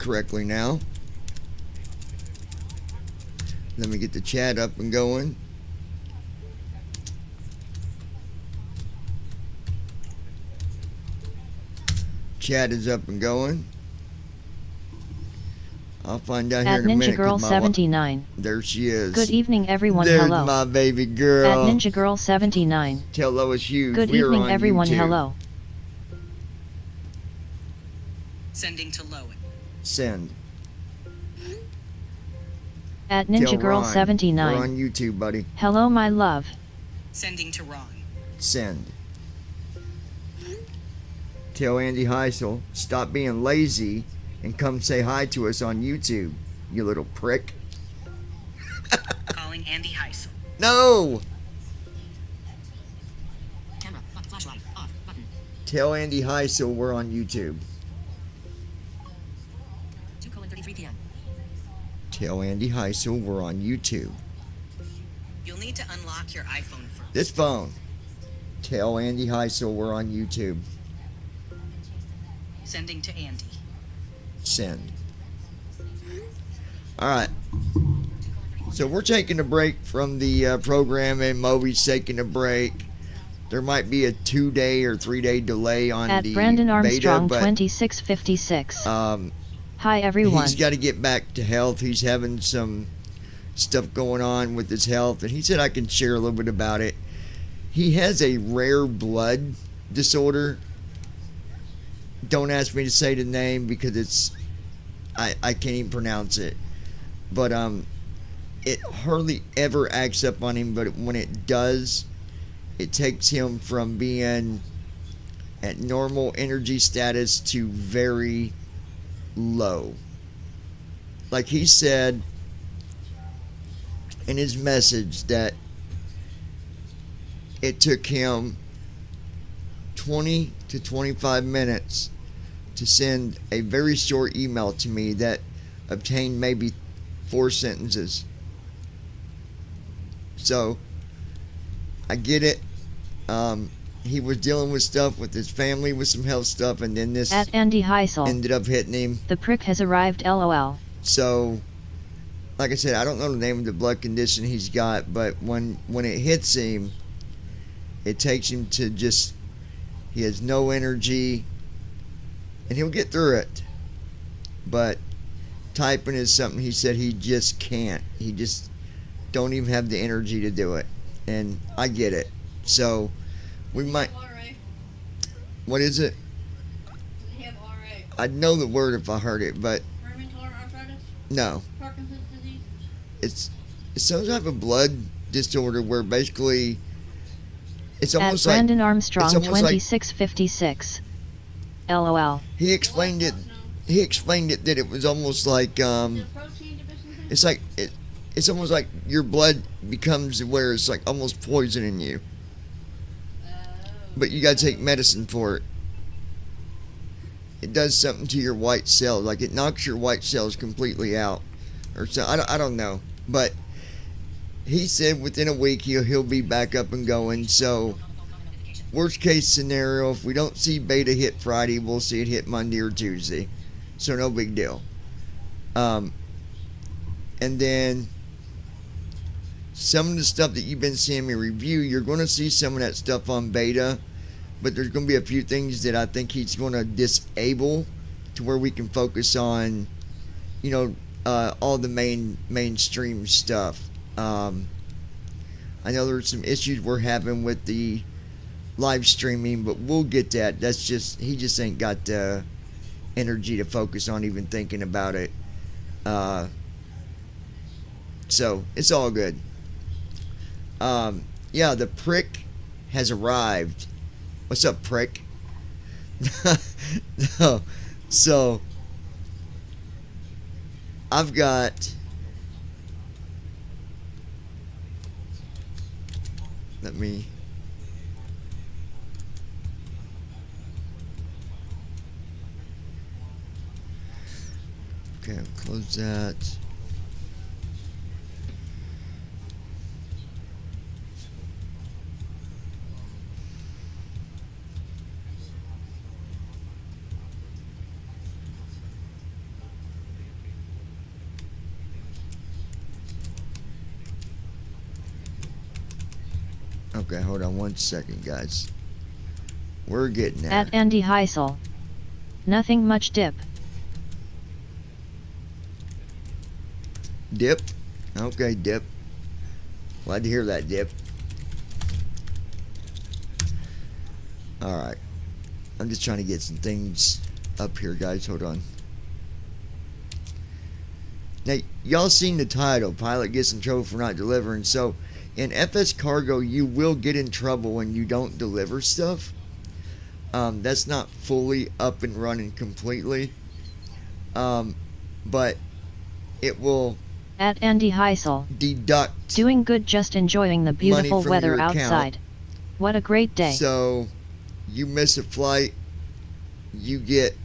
correctly now. Let me get the chat up and going. Chat is up and going. I'll find out here At in a minute. Ninja Girl 79. There she is. Good evening, everyone. There's Hello. my baby girl. At Ninja Girl 79. Tell Lois Hughes Good we evening, are on everyone. YouTube. Hello. Sending to Lois. Send. At Ninja Tell Girl Ron 79. We're on YouTube, buddy. Hello, my love. Sending to Ron. Send. Tell Andy Heisel, stop being lazy and come say hi to us on YouTube, you little prick. Calling Andy Heisel. No! Camera, flashlight, off, button. Tell Andy Heisel we're on YouTube. 2:33 p.m. Tell Andy Heisel we're on YouTube. You'll need to unlock your iPhone first. This phone. Tell Andy Heisel we're on YouTube. Sending to Andy. Send. Alright. So we're taking a break from the program, and Moby's taking a break. There might be a 2-day or 3-day delay on At the Brandon Armstrong beta, but 2656. Hi, everyone. he's got to get back to health. He's having some stuff going on with his health, and he said I can share a little bit about it. He has a rare blood disorder. Don't ask me to say the name because it's I can't even pronounce it. But it hardly ever acts up on him, but when it does, it takes him from being at normal energy status to very low. Like he said in his message that it took him 20 to 25 minutes to send a very short email to me that obtained maybe 4 sentences. So I get it. He was dealing with stuff with his family, with some health stuff, and then this At Andy Heisel. ended up hitting him. The prick has arrived. LOL. So, like I said, I don't know the name of the blood condition he's got, but when it hits him, it takes him to just, he has no energy, and he'll get through it. But typing is something he said he just can't. He just don't even have the energy to do it. And I get it. So, we might... What is it? I'd know the word if I heard it, but... Rheumatoid arthritis? No. Parkinson's disease? It's some type of blood disorder where basically it's At almost like Brandon Armstrong it's almost like 2656. LOL. he explained it. He explained it that it was almost like Protein deficiency? it's like it's almost like your blood becomes where it's like almost poisoning you, but you gotta take medicine for it. It does something to your white cells, like it knocks your white cells completely out, or so. I don't know, but he said within a week he'll be back up and going. So worst case scenario, if we don't see beta hit Friday, we'll see it hit Monday or Tuesday. So no big deal. And then some of the stuff that you've been seeing me review, you're going to see some of that stuff on beta. But there's going to be a few things that I think he's going to disable to where we can focus on, all the mainstream stuff. I know there's some issues we're having with the live streaming, but we'll get that. That's just, he just ain't got the energy to focus on even thinking about it. So it's all good. Yeah, the prick has arrived. What's up, prick? No. So, I've got... Let me... Okay, I'll close that. Okay, hold on 1 second, guys. We're getting there. At Andy Heisel. Nothing much dip. Dip. Okay, Dip. Glad to hear that, Dip. Alright. I'm just trying to get some things up here, guys. Hold on. Now, y'all seen the title. Pilot gets in trouble for not delivering. So, in FS Cargo, you will get in trouble when you don't deliver stuff. That's not fully up and running completely. But it will At Andy Heisel. deduct. Doing good, just enjoying the beautiful from weather your account. outside. What a great day. So, you miss a flight, you get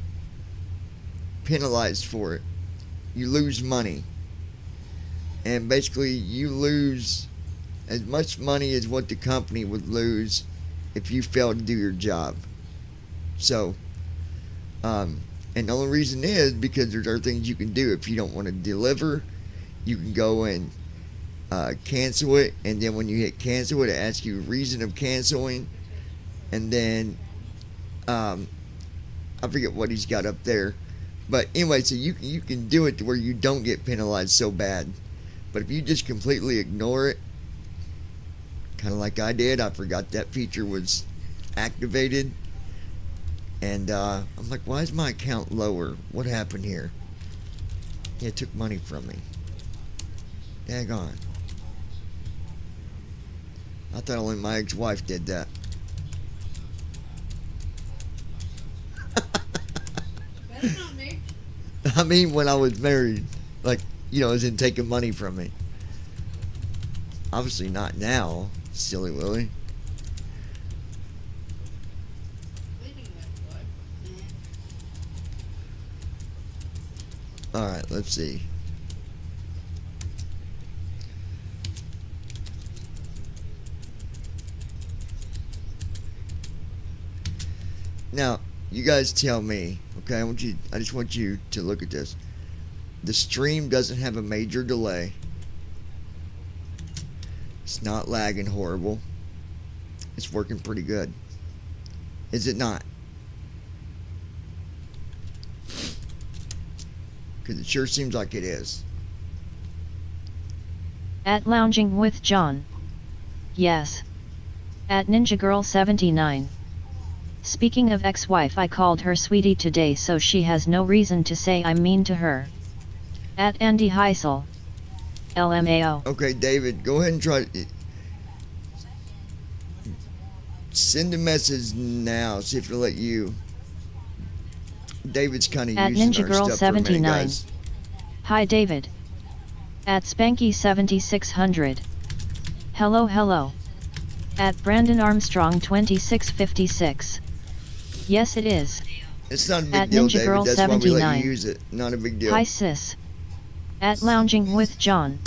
penalized for it. You lose money. And basically, you lose as much money as what the company would lose if you failed to do your job. So, and the only reason is because there are things you can do. If you don't want to deliver, you can go and cancel it, and then when you hit cancel it asks you reason of canceling, and then I forget what he's got up there, but anyway, so you can do it to where you don't get penalized so bad. But if you just completely ignore it, kind of like I did, I forgot that feature was activated, and I'm like, why is my account lower? What happened here? Yeah, it took money from me. Daggone. I thought only my ex-wife did that. That's not me. I mean, when I was married, like, as in taking money from me. Obviously not now, silly Willie. Leaving that boy. Alright, let's see. Now, you guys tell me, okay? I just want you to look at this. The stream doesn't have a major delay. It's not lagging horrible. It's working pretty good. Is it not? Because it sure seems like it is. At Lounging with John. Yes. At Ninja Girl 79. Speaking of ex-wife, I called her sweetie today, so she has no reason to say I'm mean to her. At Andy Heisel. LMAO. Okay, David, go ahead and try to send a message now. See if it'll let you. David's kind of At using Ninja our Girl stuff for a minute, 79. guys. Hi David. At Spanky 7600. Hello. At Brandon Armstrong 2656. Yes it is. It's not a big At deal, Ninja David. Girl That's why we let 79. you use it. Not a big deal. Hi sis. At Lounging with John.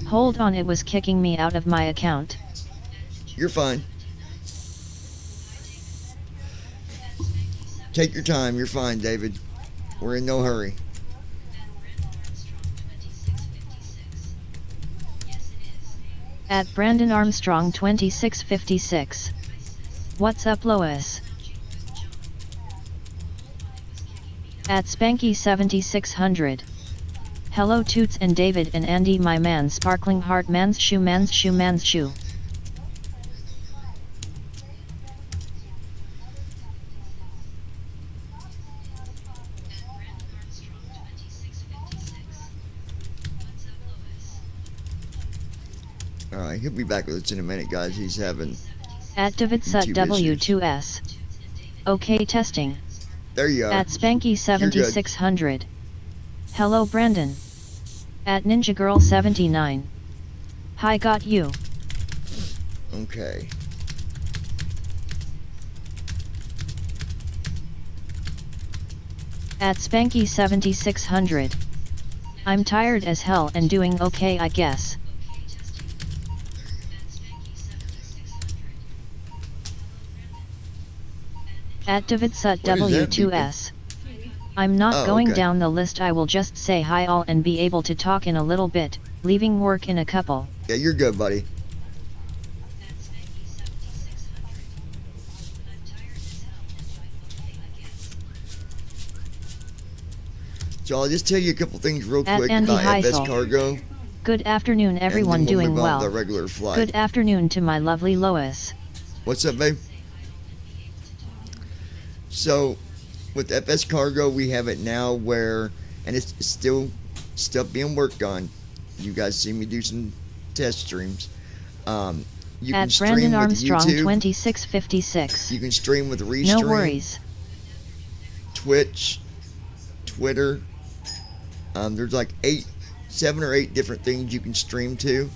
Hold on, it was kicking me out of my account. You're fine. Take your time. You're fine, David. We're in no hurry. At Brandon Armstrong 2656. What's up Lois? At Spanky 7600. Hello Toots and David and Andy, my man, sparkling heart, man's shoe. Alright, he'll be back with us in a minute, guys. He's having... At Davidsut W2S. Okay, testing. There you are. At Spanky 7600. Hello Brandon. At Ninja Girl 79. Hi, got you. Okay. At Spanky 7600. I'm tired as hell and doing okay, I guess. At Davidsut What is that W2S. I'm not Oh, going okay. down the list, I will just say hi all and be able to talk in a little bit, leaving work in a couple. Yeah, you're good, buddy. So I'll just tell you a couple things real At quick Andy about FS Heisel. Cargo. Good afternoon, everyone and then we'll doing move on to well. the regular flight. Good afternoon to my lovely Lois. What's up, babe? So, with FS Cargo, we have it now where, and it's still stuff being worked on. You guys see me do some test streams. You can At stream Brandon with Armstrong YouTube. 2656. You can stream with Restream. No worries. Twitch, Twitter. There's like 7 or 8 different things you can stream to,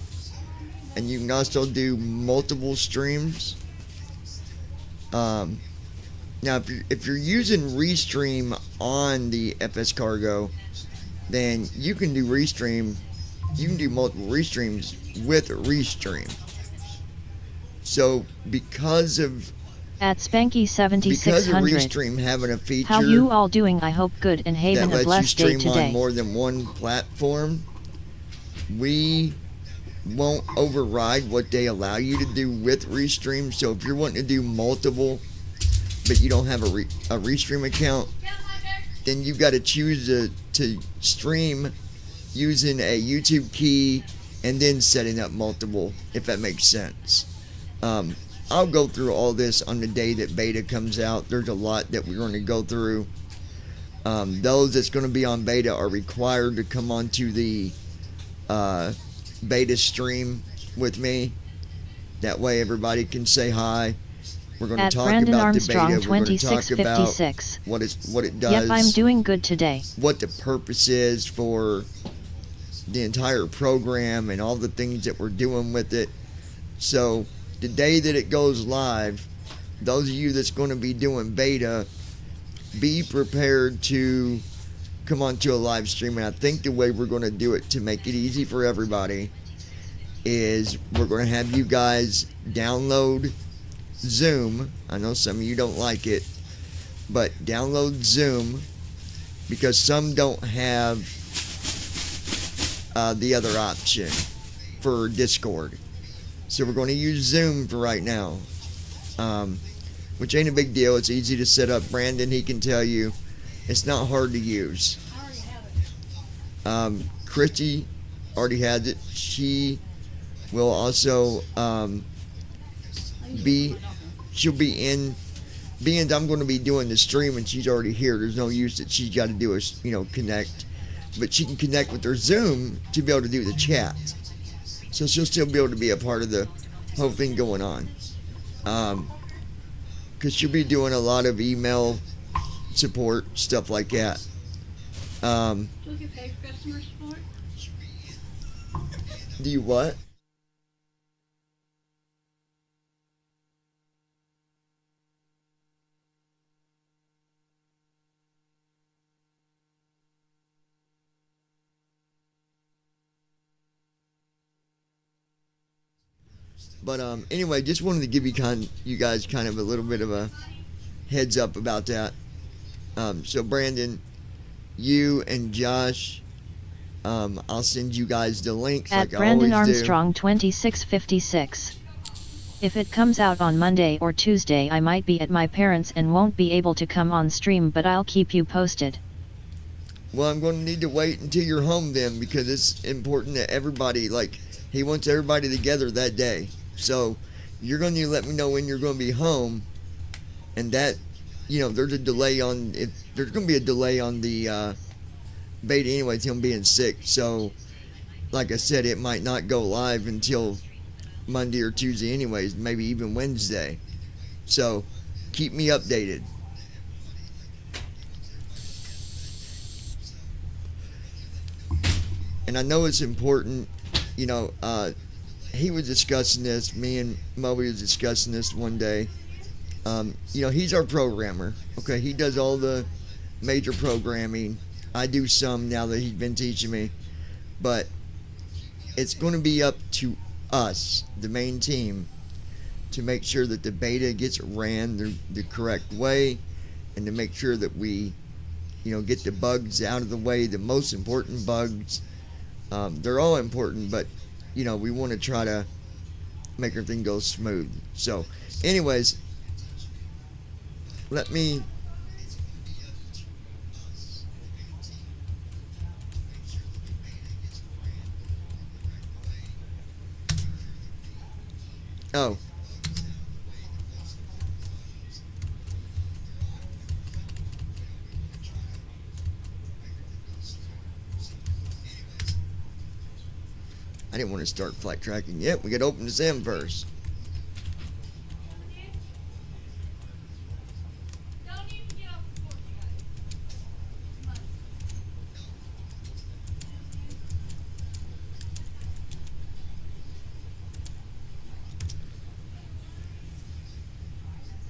and you can also do multiple streams. Now, if you're using Restream on the FS Cargo, then you can do Restream. You can do multiple Restreams with Restream. So because of At Spanky because of 7600. Restream having a feature How you all doing? I hope good and that having a lets you blessed day stream on today. more than one platform, we won't override what they allow you to do with Restream. So if you're wanting to do multiple, but you don't have a Restream account, then you've got to choose to stream using a YouTube key and then setting up multiple, if that makes sense. I'll go through all this on the day that beta comes out. There's a lot that we're going to go through. Those that's going to be on beta are required to come onto the beta stream with me. That way everybody can say hi. We're going to At talk Brandon about Armstrong the beta. We're going to talk about 2656. what it does. Yep, I'm doing good today. What the purpose is for the entire program and all the things that we're doing with it. So the day that it goes live, those of you that's going to be doing beta, be prepared to come onto a live stream. And I think the way we're going to do it to make it easy for everybody is we're going to have you guys download Zoom. I know some of you don't like it, but download Zoom, because some don't have the other option for Discord. So we're going to use Zoom for right now, which ain't a big deal. It's easy to set up. Brandon, he can tell you, it's not hard to use. I already have it. Christy already has it. She will also she'll be in. Being I'm going to be doing the stream and she's already here, there's no use that she's got to do a connect, but she can connect with her Zoom to be able to do the chat. So she'll still be able to be a part of the whole thing going on. Because she'll be doing a lot of email support, stuff like that. Do you get paid for customer support? Do you what? But anyway, just wanted to give you guys kind of a little bit of a heads up about that. So Brandon, you and Josh, I'll send you guys the links At like Brandon I always Armstrong 2656. If it comes out on Monday or Tuesday, I might be at my parents' and won't be able to come on stream, but I'll keep you posted. Well, I'm going to need to wait until you're home then, because it's important that everybody, he wants everybody together that day. So you're going to let me know when you're going to be home, and that, there's a delay on it. There's going to be a delay on the beta anyways, him being sick. So like I said, it might not go live until Monday or Tuesday anyways, maybe even Wednesday. So keep me updated. And I know it's important, he was discussing this, me and Moby was discussing this one day. He's our programmer, okay? He does all the major programming. I do some now that he's been teaching me. But it's going to be up to us, the main team, to make sure that the beta gets ran the correct way, and to make sure that we, get the bugs out of the way, the most important bugs. They're all important, but we want to try to make everything go smooth. So anyways, let me Oh. I didn't want to start flight tracking yet. We got to open the sim first.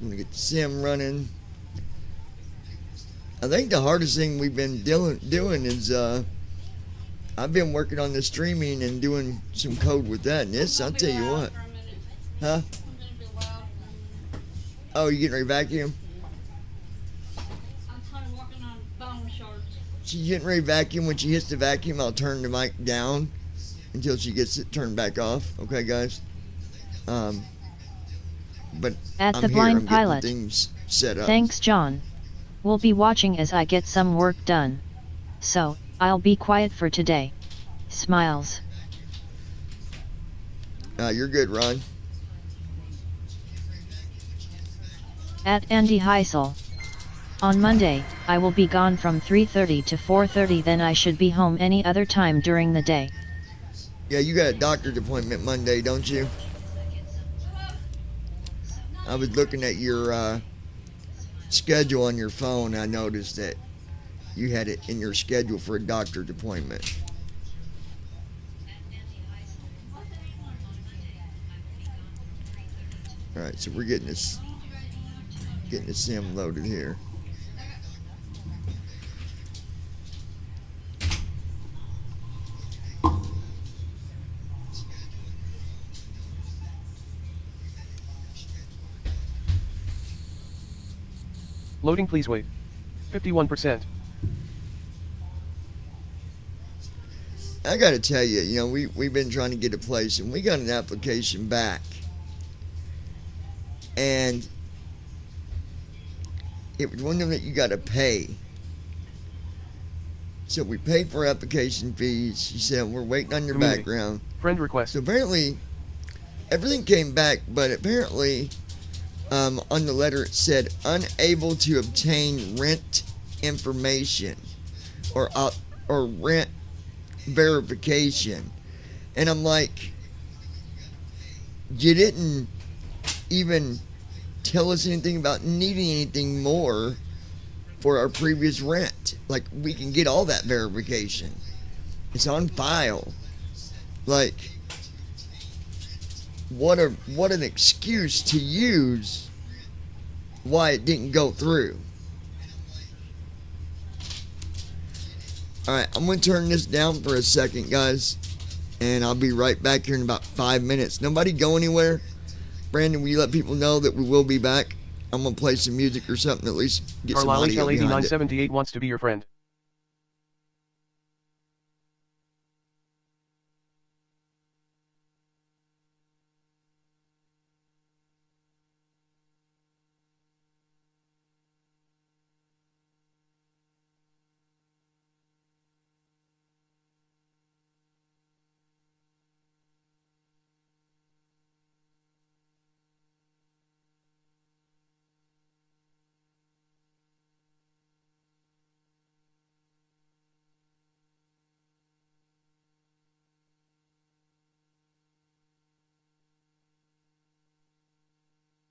I'm gonna get the sim running. I think the hardest thing we've been doing is I've been working on the streaming and doing some code with that. And this, I'll tell you what. Huh? Oh, you getting ready to vacuum? I'm working on bone shards. She's getting ready to vacuum. When she hits the vacuum, I'll turn the mic down until she gets it turned back off. Okay, guys? But At I'm the here. blind I'm pilot. getting things set up. Thanks, John. We'll be watching as I get some work done. So, I'll be quiet for today. Smiles. You're good, Ron. At Andy Heisel. On Monday, I will be gone from 3:30 to 4:30, then I should be home any other time during the day. Yeah, you got a doctor's appointment Monday, don't you? I was looking at your schedule on your phone. I noticed that you had it in your schedule for a doctor's appointment. All right, so we're getting the sim loaded here. Loading, please wait. 51%. I got to tell you, we've been trying to get a place, and we got an application back. And it was one of them that you got to pay. So we paid for application fees. She said, we're waiting on your Community. background. Friend request. So apparently, everything came back, but apparently, on the letter it said, unable to obtain rent information or rent verification. And I'm like, you didn't even tell us anything about needing anything more for our previous rent. Like, we can get all that verification. It's on file. Like, what an excuse to use why it didn't go through. Alright, I'm going to turn this down for a second, guys. And I'll be right back here in about 5 minutes. Nobody go anywhere. Brandon, will you let people know that we will be back? I'm going to play some music or something, at least get some Carlisle audio behind it. HL8978 wants to be your friend.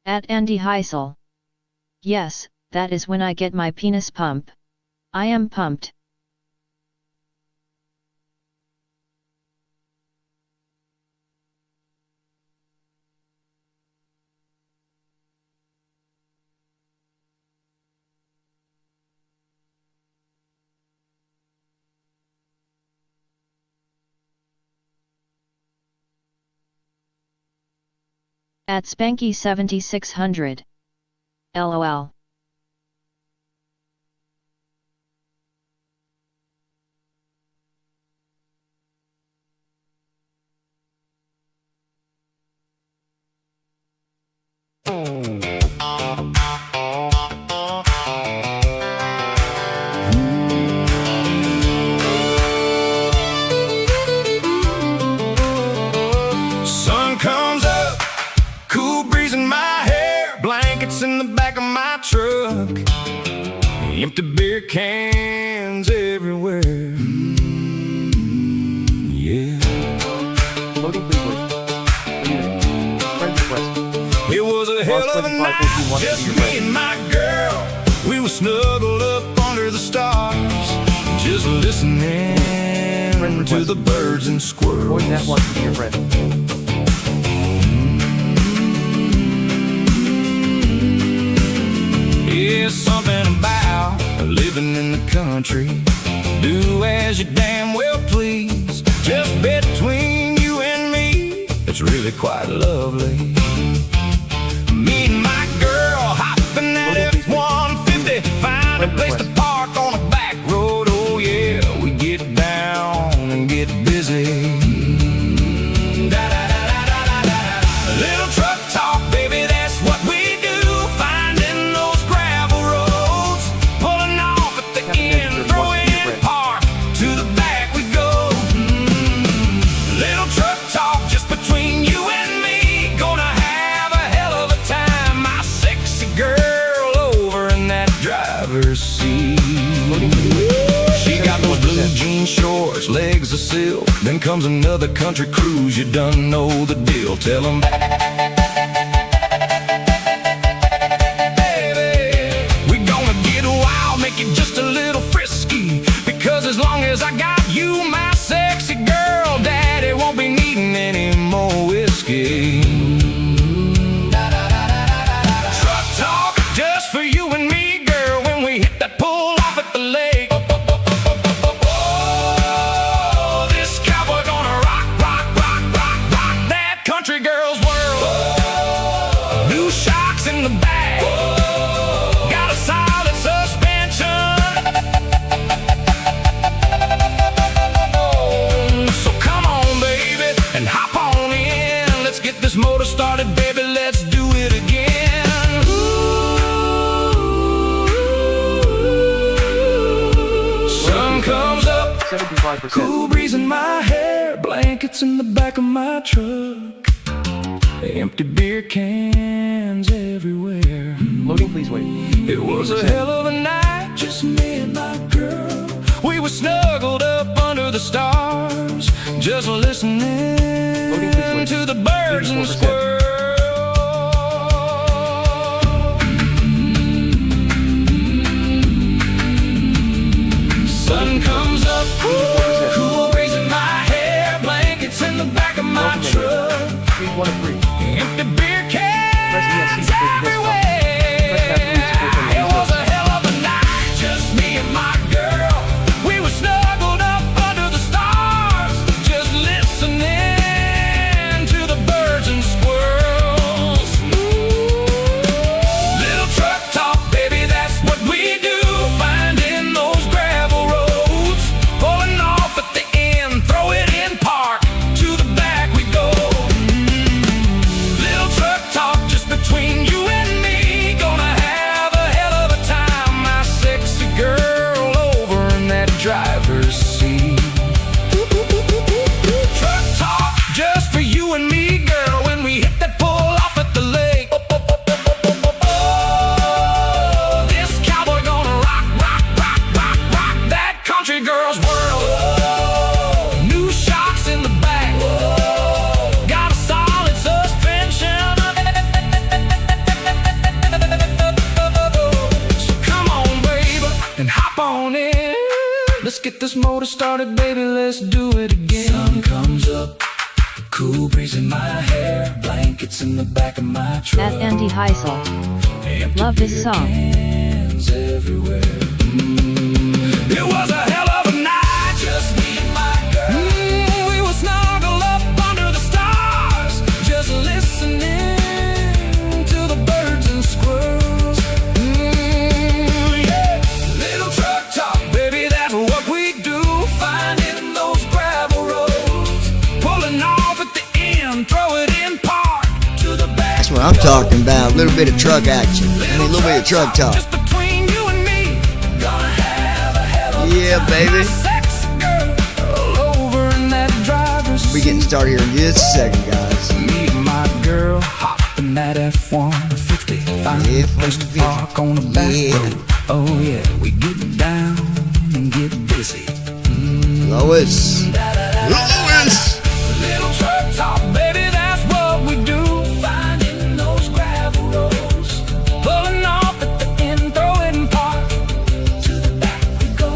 At Andy Heisel. Yes, that is when I get my penis pump. I am pumped. At Spanky 7600. LOL. Sun comes up, Empty beer cans everywhere. Yeah. Loading please wait. Muted. Friend request. It was a hell of a night, just me and my girl. We were snuggled up under the stars, just listening to the birds and squirrels. Boy, that wants to be your friend. Yeah, something about living in the country. Do as you damn well please. Just between you and me, it's really quite lovely. Me and my girl hopping that F-150, find a place to park on a back road. Oh yeah, we get down and get busy. Little truck talk, baby, that's what we do. Finding those gravel roads, pulling off at the end, throwing in park, to the back we go. Little truck talk just between you and me. Gonna have a hell of a time, my sexy girl over in that driver's seat. She got those blue jean shorts, legs of silk. Then comes another country cruise, you done know the deal. Tell them, baby, we gonna get wild, make it just a little frisky. Because as long as I got you, my sexy girl, daddy won't be needing any more whiskey. Truck talk just for you and me, girl, when we hit that pull off at the lake. Oh, this cowboy gonna rock, rock, rock, rock, rock that country girl's world. New shocks in the back, got a solid suspension. So come on, baby, and hop on in. Let's get this motor started, baby, let's do it again. Sun comes up, 75%. cool breeze in my hair, blankets in the back of my truck, empty beer cans everywhere. Loading please wait. It was a hell of a night, just me and my girl. We were snuggled up under the stars, just listening to the birds and 84%. squirrels. Sun comes up, cool breeze in my hair, blankets in the back of my truck, Please 1 of 3. empty beer Press cans ESC to everywhere. It was a hell of a night, just me and my girl. We were snuggled up under the stars, just listening to the birds and squirrels. Little truck talk, baby, that's what we do. Finding those gravel roads, pulling off at the end, throw it in park, to the back we go. Little truck talk just between you and me. Gonna have a hell of a time, my sexy girl over in that driver's seat. Truck talk just for you and me, girl, when we hit that pull off at the lake. Oh, this cowboy gonna rock, rock, rock, rock, rock that country girl's world. New shocks in the back, got a solid suspension. So come on, baby, and hop on in. Let's get this motor started, baby, let's do it again. Sun comes up, cool breeze in my hair, blankets in the back of my truck. At Andy Heisel. Empty Love this beer song. cans everywhere. It was a hell of a night, just me and my girl. We were snuggled up under the stars, just listening to the birds and squirrels. Yeah. Little truck talk, baby, that's what we do. Finding those gravel roads, pulling off at the end, throw it in park, to the back. That's what I'm talking about. A little bit of truck action. I mean, a little bit of truck talk. Just between you and me. Gonna have a hell of a Yeah, time, baby. my sexy girl over in that driver's We'll be getting seat. started here in just a second, guys. Me and my girl hopping that F-150, find a place to park on the back Yeah. road. Oh yeah, we get down and get busy. Lois. Lois! Little truck top, baby, that's what we do. Finding those gravel roads, pulling off at the end, throwing park. To the back we go.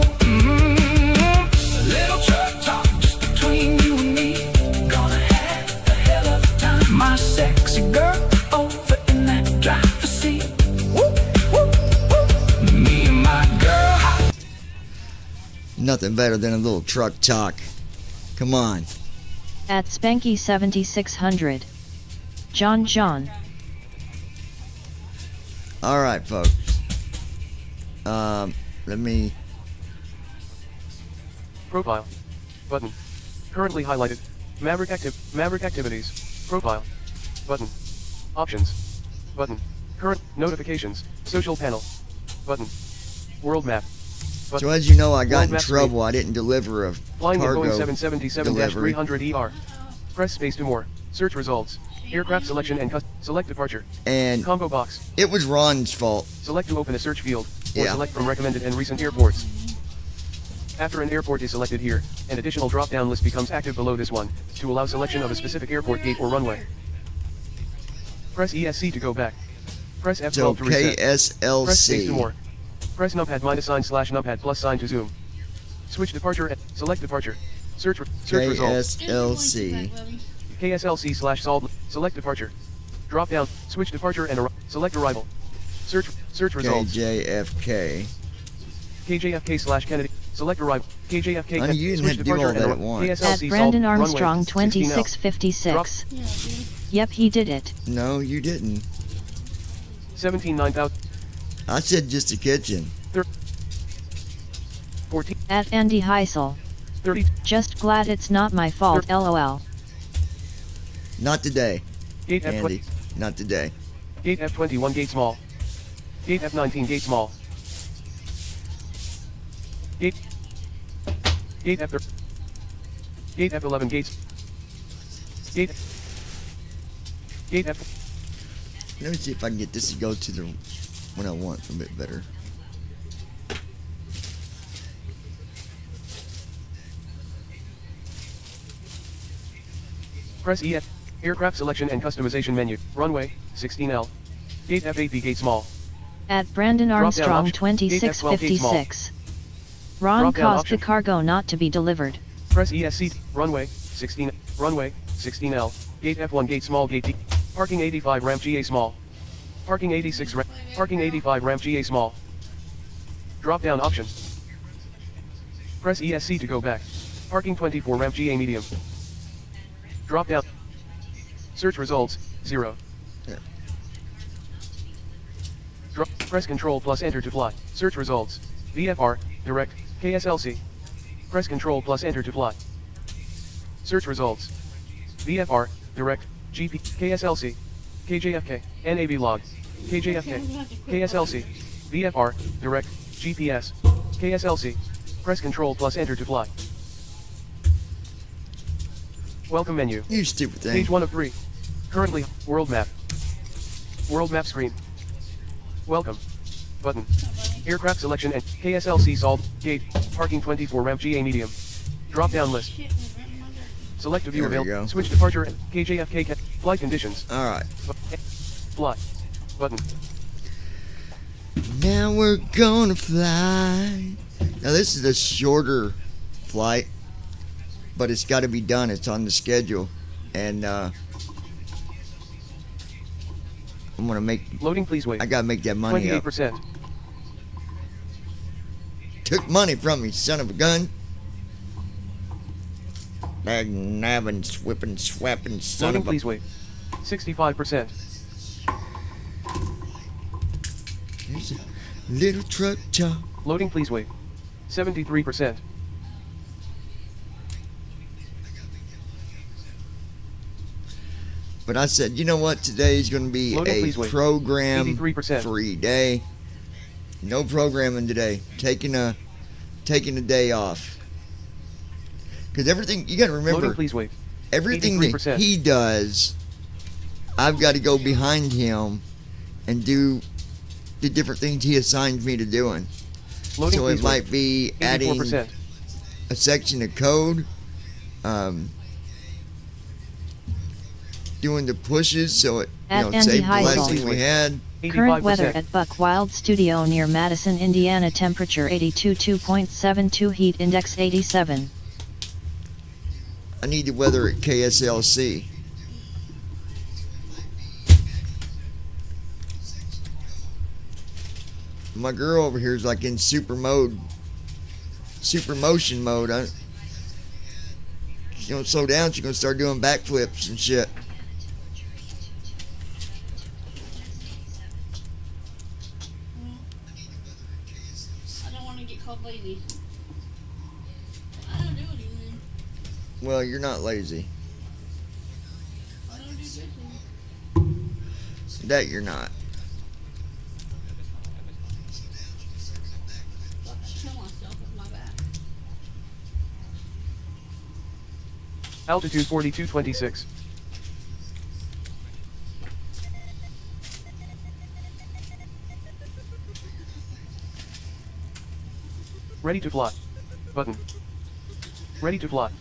Little truck top, just between you and me. Gonna have a hell of a time. My sexy girl over in that driver's seat. Woo, woo, woo. Me and my girl. Nothing better than a little truck talk. Come on. At Spanky 7600. John. All right, folks. Let me. Profile. Button. Currently highlighted. Maverick activities. Profile. Button. Options. Button. Current notifications. Social panel. Button. World map. Button. So as you know, I got World in map trouble. I didn't deliver a Flying with cargo Boeing delivery. 777-300ER. Press space to more. Search results. Aircraft selection and select departure. And Combo box. it was Ron's fault. Select to open a search field, or Yeah. select from recommended and recent airports. After an airport is selected here, an additional drop-down list becomes active below this one, to allow selection of a specific airport gate or runway. Press ESC to go back. Press F12 So to reset. Press space to KSLC. more. Press numpad -sign/numpad +sign to zoom. Switch departure and select departure. Search results. KSLC. KSLC/solved. Select departure. Drop down. Switch departure and select arrival. Search results. KJFK. KJFK/Kennedy. Select arrival. KJFK. Honey, you didn't switch have to do all departure that and at once. At KSLC Brandon solved. Armstrong Runway, 16L. 2656. Yeah, dude. Yep, he did it. No, you didn't. 17,9,000. I said just the kitchen. 14. At Andy Heisel. 30. Just glad it's not my fault, lol. Not today, Gate F20. Andy. Not today. Gate F21 gate small. Gate F19 gate small. Gate F Gate F11 gates. Gate F. Let me see if I can get this to go to the one I want a bit better. Press EF. Aircraft selection and customization menu. Runway 16L. Gate F8B gate small. At Brandon Drop down Armstrong option. Gate F12 gate small. 2656. Ron Drop down caused option. the cargo not to be delivered. Press ESC. Runway 16. Runway 16L. Gate F1 gate small gate D. Parking 85 ramp GA small. Parking 86 ramp. Parking 85 ramp GA small. Drop down option. Press ESC to go back. Parking 24 ramp GA medium. Drop down. Search results 0. Yeah. Press Control plus Enter to fly. Search results. VFR, direct, KSLC. Press Control plus Enter to fly. Search results. VFR, direct, GP, KSLC. KJFK, NAV log. KJFK, KSLC. VFR, direct, GPS. KSLC. Press Control plus Enter to fly. Welcome menu. You stupid thing. Page 1 of 3. Currently, world map. World map screen. Welcome. Button. Aircraft selection and KSLC solved. Gate. Parking 24 ramp GA medium. Drop down list. Shit, my grandmother. Select a view There we available. go. Switch departure and KJFK flight conditions. All right. Fly. Button. Now we're gonna fly. Now this is a shorter flight, but it's got to be done. It's on the schedule, and I'm gonna make. Loading, please wait. I gotta make that money up. 28%. Took money from me, son of a gun. Bag nabbing, swipping, swapping, son Loading, of a. please wait. 65%. There's a little truck top. Loading, please wait. 73%. But I said, you know what? Today is going to be Loading, a please wait. program 83%. free day. No programming today. Taking a day off. Because everything, you got to remember, Loading, please wait. everything that 83%. he does, I've got to go behind him and do the different things he assigns me to doing. Loading, So it please might wait. be adding 84%. a section of code, doing the pushes, so it At Andy saved the last Heisel. thing we had. Current 85%. weather at Buck Wild Studio near Madison, Indiana. Temperature 82.72, heat index 87. I need the weather at KSLC. My girl over here is like in super motion mode. She don't slow down, she's gonna start doing backflips and shit. I don't want to get called lazy. I don't do anything. Well, you're not lazy. I don't do dishes. That you're not. So I can kill myself with my back. Altitude 4226. Ready to fly. Button. Ready to fly.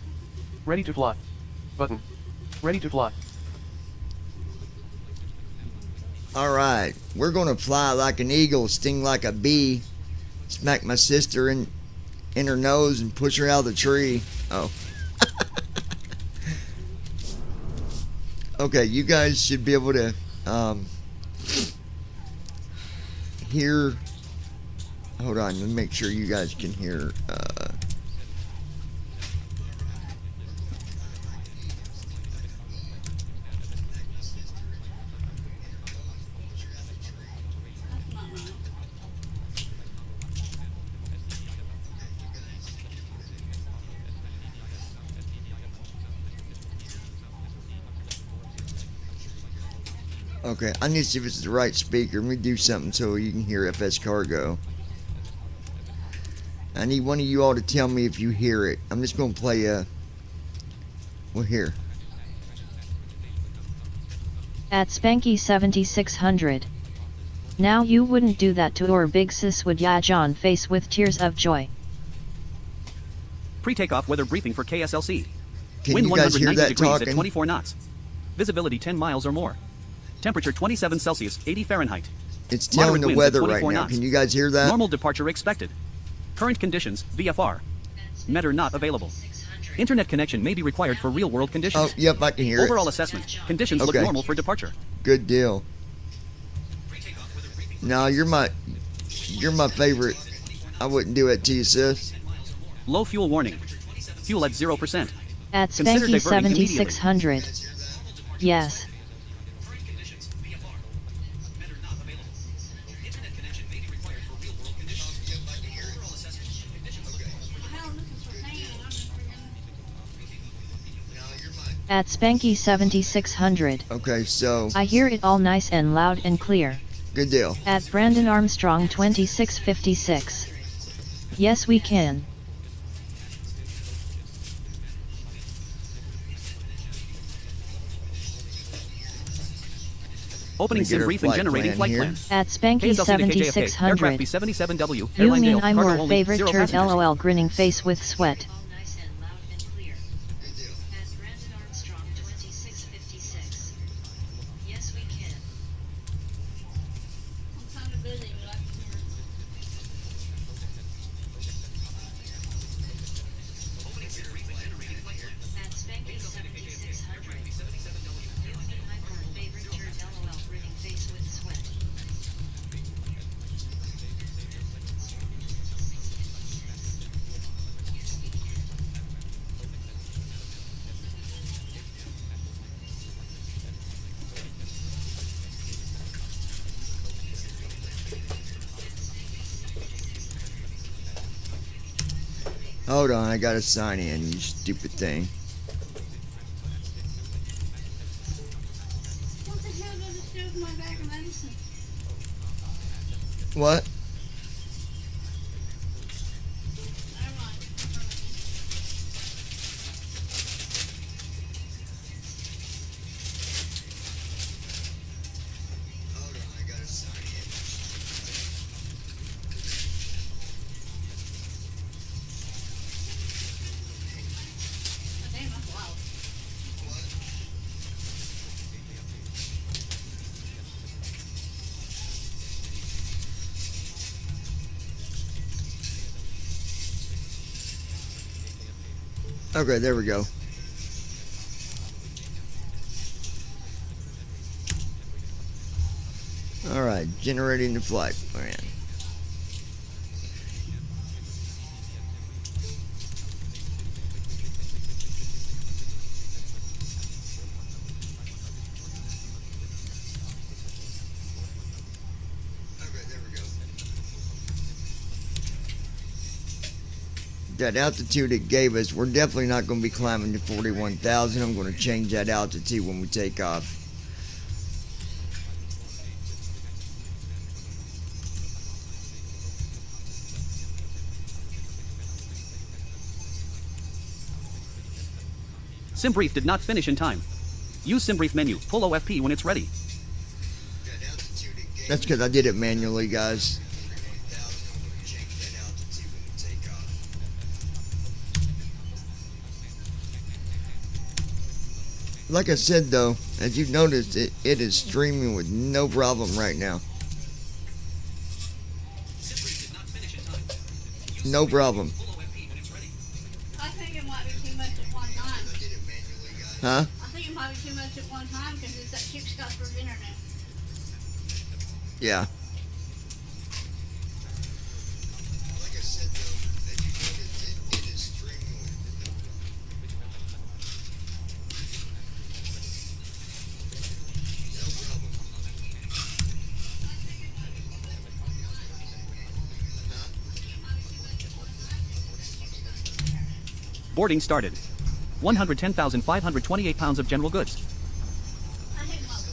Ready to fly. Button. Ready to fly. Alright, we're gonna fly like an eagle, sting like a bee, smack my sister in her nose and push her out of the tree. Oh. Okay, you guys should be able to hear. Hold on, let me make sure you guys can hear. That's not right. Okay, I need to see if it's the right speaker. Let me do something so you can hear FS Cargo. I need one of you all to tell me if you hear it. I'm just going to play well, here. At Spanky 7600. Now you wouldn't do that to our big sis, would ya? John face with tears of joy. Pre-takeoff weather briefing for KSLC. Can Wind you guys hear 190 that degrees talking? at 24 knots. Visibility 10 miles or more. Temperature 27 Celsius, 80 Fahrenheit. It's telling Moderate the winds at weather right 24 now. knots. Can you guys hear that? Normal departure expected. Current conditions, VFR. Meter not available. Internet connection may be required for real-world conditions. Oh, yep, I can hear Overall it. assessment, conditions look Okay. normal for departure. Good deal. No, you're my favorite. I wouldn't do it to you, sis. Low fuel warning. Fuel at 0%. At Consider Spanky diverting immediately. 7600. Yes. Hell, this is for paying. I'm just freaking. At Spanky 7600. Okay, so I hear it all nice and loud and clear. good deal. At Brandon Armstrong 2656. Yes, we can. Opening Get sim our briefing flight generating plan flight here. plan. At Spanky KSLC to KJFK, aircraft 7600. B77W, You airline mean Dale, I'm cargo your only, favorite 0 turd? passengers. LOL, grinning face with sweat. All nice and loud and clear. At Brandon Armstrong 2656. Yes, we can. I'm kind of busy, but I can hear. At Spanky 7600. You mean I'm your favorite turd? LOL, grinning face with sweat. Hold on, I gotta sign in, you stupid thing. What the hell does this do with my bag of medicine? What? Never mind. Hold on, I gotta sign in. Okay, there we go. Alright, generating the flight plan. That altitude it gave us, we're definitely not going to be climbing to 41,000. I'm going to change that altitude when we take off. SimBrief did not finish in time. Use SimBrief menu. Pull OFP when it's ready. That's because I did it manually, guys. Like I said, though, as you've noticed, it is streaming with no problem right now. No problem. I think it might be too much at one time. Huh? I think it might be too much at one time because it's that cheap stuff for the internet. Yeah. Boarding started. 110,528 pounds of general goods. I hate mother.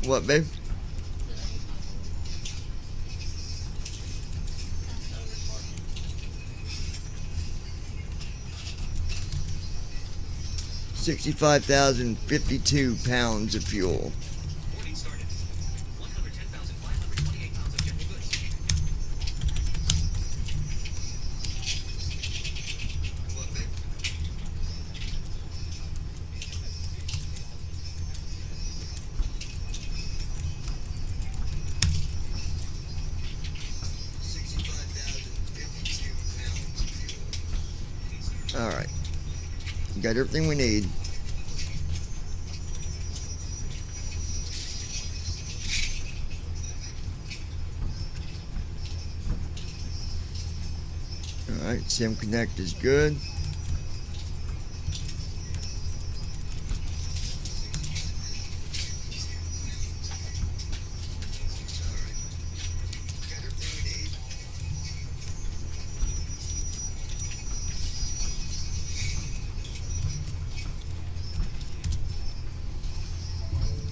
What, babe? £65,052 of fuel. Boarding started. 110,528 pounds of general goods. Alright. Got everything we need. Alright, Sim Connect is good.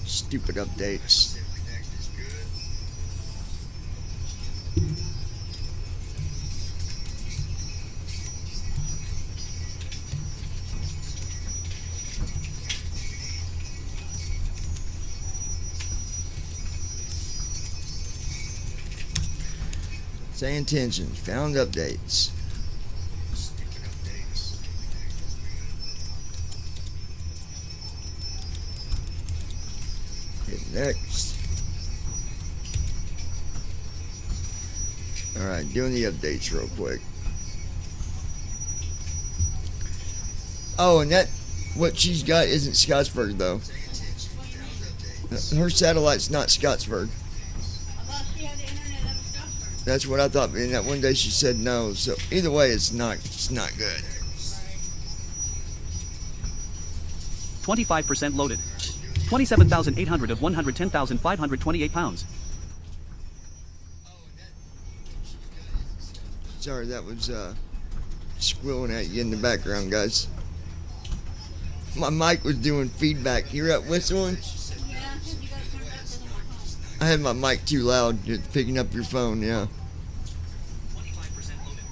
Stupid updates. Say intentions. Found updates. Next. Alright, doing the updates real quick. Oh, and that, what she's got isn't Scottsburg, though. Her satellite's not Scottsburg. I thought she had the internet of Scottsburg. That's what I thought, and that one day she said no. So either way, it's not good. 25% loaded. 27,800 of 110,528 pounds. Sorry, that was squealing at you in the background, guys. My mic was doing feedback. Hear that whistling? Yeah, because you guys turned it up because I'm on home. I had my mic too loud, just picking up your phone, yeah. 25% loaded.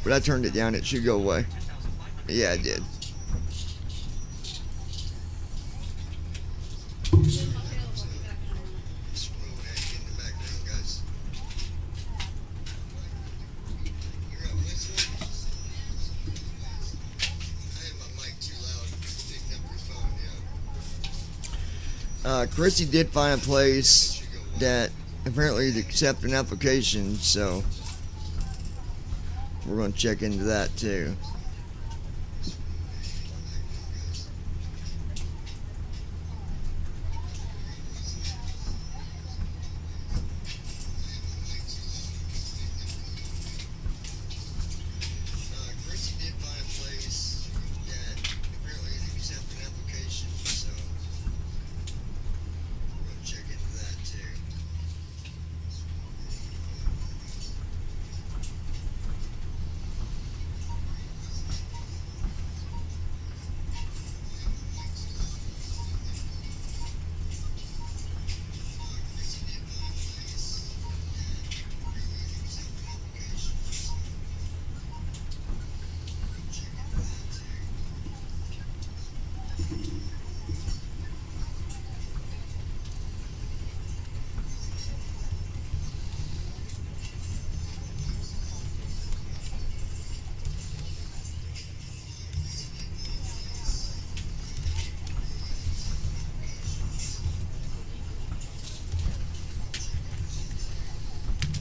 But I turned it down, it should go away. Yeah, I did. Here's my tail, I'll be back in a minute. Chrissy did find a place that apparently is accepting applications, so We're going to check into that too. Gracie did buy a place that apparently is accepting applications, so we're going to check into that too.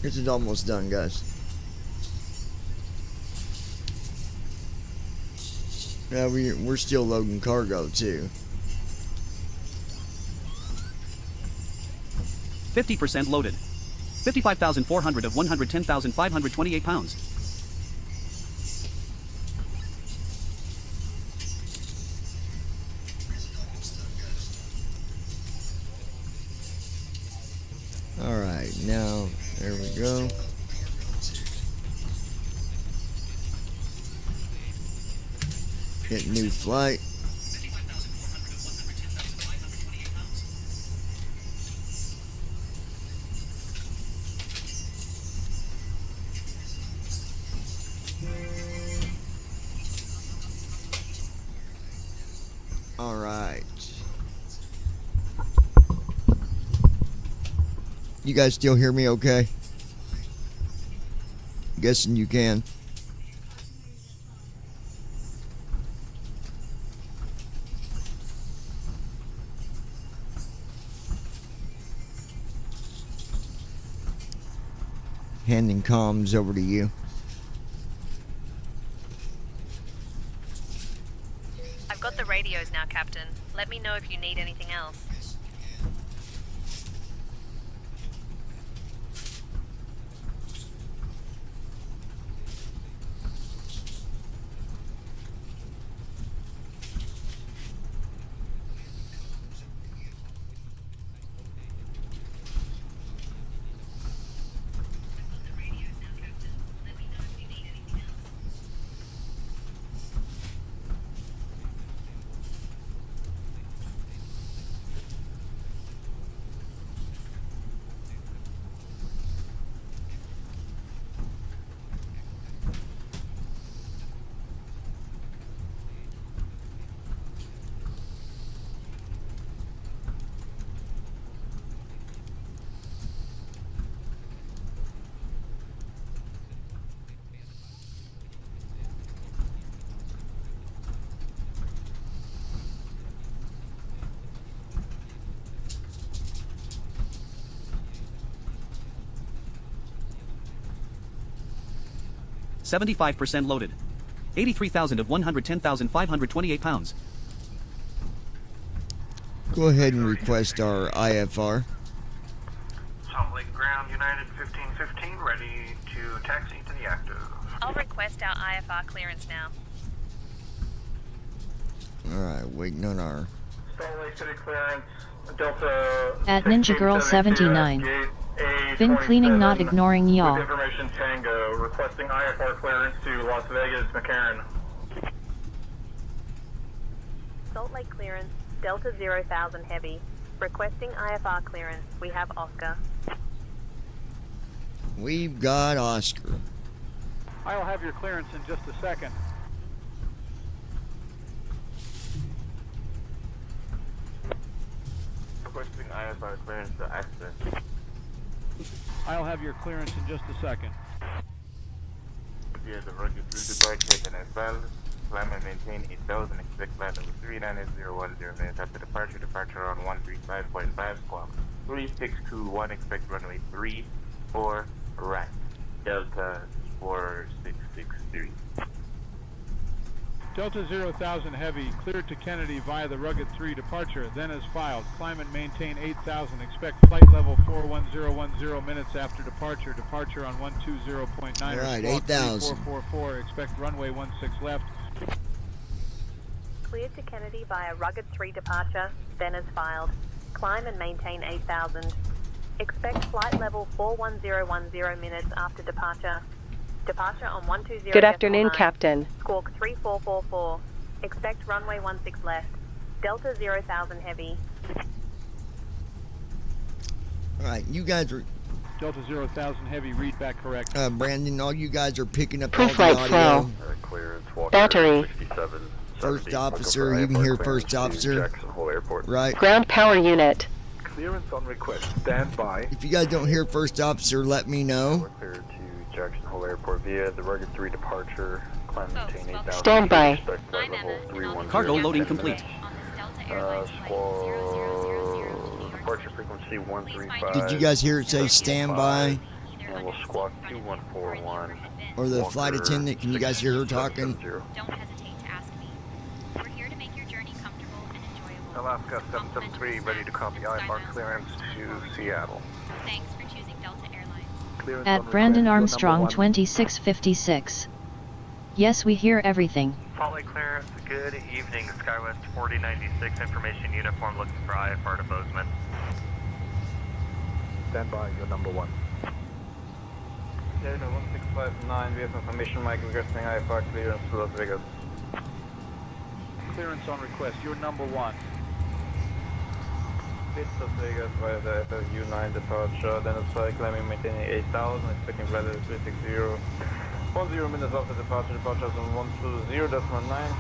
This is almost done, guys. Yeah, we're still loading cargo too. 50% loaded. 55,400 of 110,528 pounds. Alright, now, there we go. Hit new flight. Alright. You guys still hear me okay? Guessing you can. Handing comms over to you. I've got the radios now, Captain. Let me know if you need anything else. Seventy-five percent loaded. 83,000 of 110,528 pounds. Go ahead and request our IFR. Salt Lake Ground United 1515, ready to taxi to the active. I'll request our IFR clearance now. Alright, waiting on our... Salt Lake City clearance, Delta... At Ninja Girl 79. Been cleaning, not ignoring y'all. With information Tango, requesting IFR clearance to Las Vegas, McCarran. Salt Lake clearance, Delta 0,000 heavy. Requesting IFR clearance. We have Oscar. We've got Oscar. I'll have your clearance in just a second. Requesting IFR clearance to access. I'll have your clearance in just a second. Via the rugged through the guard check and as well. Climb and maintain 8,000. Expect flight number 39010 minutes after departure. Departure on 135.5 squawk. 3621. Expect runway 34 right. Delta 460. 163. Delta 0,000 Heavy, cleared to Kennedy via the Rugged 3 departure, then as filed. Climb and maintain 8,000. Expect flight level 41010 minutes after departure. Departure on 120.9. All right, 8,000. 444. Expect runway 16 left. Cleared to Kennedy via Rugged 3 departure, then as filed. Climb and maintain 8,000. Expect flight level 41010 minutes after departure. Departure on 120. Good afternoon, Captain. Squawk 3444. Expect runway 16 left. Delta 0,000 Heavy. All right, you guys are, Delta 0,000 Heavy, read back correct. Brandon, all you guys are picking up all the Pre-flight audio. flow. Clearance, Walker, Battery. 67, First 70, officer, Walker you can Airport hear clearance first to officer. Jackson Hole Airport. Right? Ground power unit. Clearance on request. Stand by. If you guys don't hear first officer, let me know. We're cleared to Jackson Hole Airport via the Rugged 3 departure. Climb and maintain 8,000. Stand by. Expect flight level 310. Cargo loading complete. Squawk. Departure frequency 135. Did you guys hear it say standby? And we'll squawk 2141. Or the flight attendant, can you guys hear her talking? Don't hesitate to ask me. We're here to make your journey comfortable and enjoyable. Alaska 773, ready to copy IFR clearance to Seattle. Thanks for choosing Delta Airlines. Clearance At on Brandon request. Armstrong Number 1. 2656. Yes, we hear everything. Flight clearance, good evening, Skywest 4096, information uniform looking for IFR to Bozeman. Stand by, you're number 1. Delta 1659, we have information, Mike requesting IFR clearance to Las Vegas. Clearance on request, you're number 1. Pitch Las Vegas via the FSU-9 departure, then it's flight climbing, maintaining 8,000, expecting flight level 360. 10 minutes after departure, departure is on 120.9,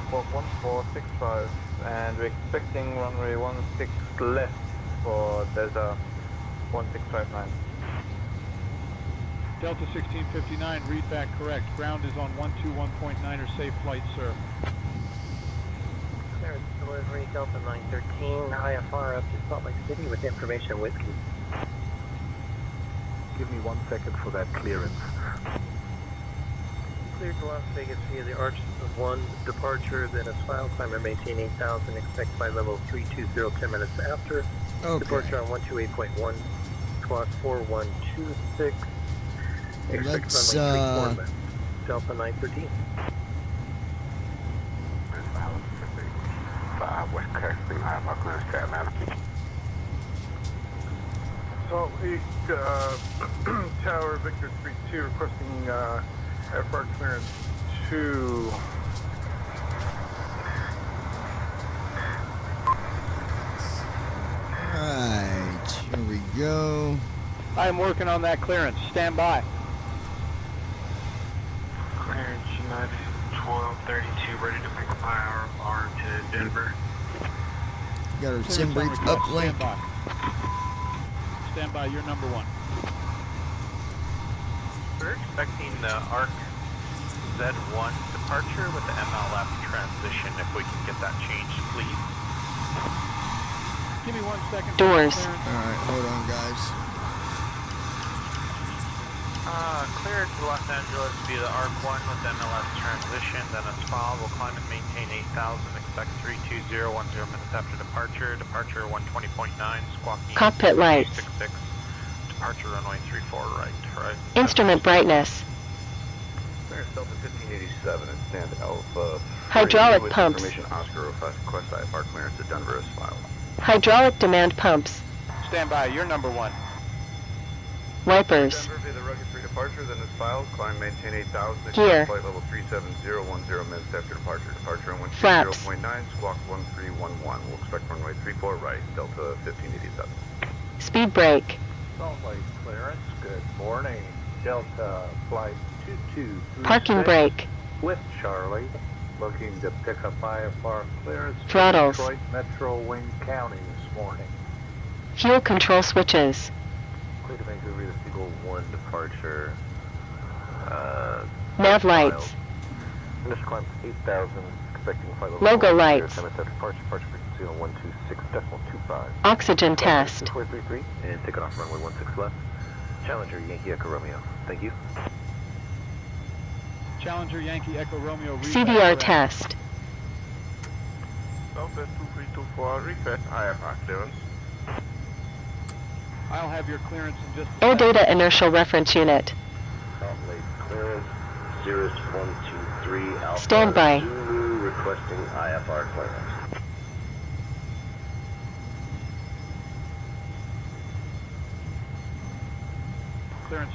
squawk 1465, and we're expecting runway 16 left for Delta 1659. Delta 1659, read back correct. Ground is on 121.9 safe flight, sir. Clearance delivery, Delta 913, IFR up to Salt Lake City with information whiskey. Give me 1 second for that clearance. Cleared to Las Vegas via the Arch 1 departure, then as filed, climb and maintain 8,000, expect flight level 320 10 minutes after. Okay. Departure on 128.1, squawk 4126. Expect Let's, runway 34 left. Delta 913. West Texas, IFR clearance to Atlanta. Salt Lake Tower, Victor 32, requesting IFR clearance to Alright, here we go. I am working on that clearance. Stand by. clearance United 1232, ready to pick up IFR to Denver. Got our Clearance sim on brief request. uplink. Stand by. Stand by, you're number 1. We're expecting the ARC Z1 departure with the MLF transition. If we can get that changed, please. Give me 1 second. Doors. Clearance. Alright, hold on, guys. Cleared to Los Angeles via the ARC 1 with MLS transition. Then as filed, we'll climb and maintain 8,000. Expect 32010 minutes after departure. Departure 120.9. Squawking Cockpit lights. 266. Departure runway 34 right. Instrument brightness. Clearance Delta 1587 and stand Alpha. Hydraulic with pumps. Information Oscar request IFR clearance to Denver as filed. Hydraulic demand pumps. Stand by, you're number 1. Wipers. Denver via the Rugged 3 departure, then as filed. Climb, maintain 8,000. Gear. Flight level 37010 minutes after departure. Departure on Flaps. 120.9, squawk 1311. We'll expect runway 34 right, Delta 1587. Speed brake. Salt Lake clearance, good morning. Delta flight 2236. Parking brake. With Charlie, looking to pick up IFR clearance to Throttles. Detroit Metro Wayne County this morning. Fuel control switches. Clear to Vancouver, the Seagull 1 departure. Nav lights. Initial climb 8,000, expecting flight level Logo 4, lights. 10 minutes after departure frequency on 126.25. Oxygen test. 2433, and taking off runway 16 left. Challenger, Yankee Echo Romeo. Thank you. Challenger Yankee Echo Romeo. CVR test. Southwest 2324, request IFR clearance. I'll have your clearance in just a Air second. Data Inertial Reference Unit. Salt Lake clearance, Cirrus 123 Alpha Standby. Zulu requesting IFR clearance. Clearance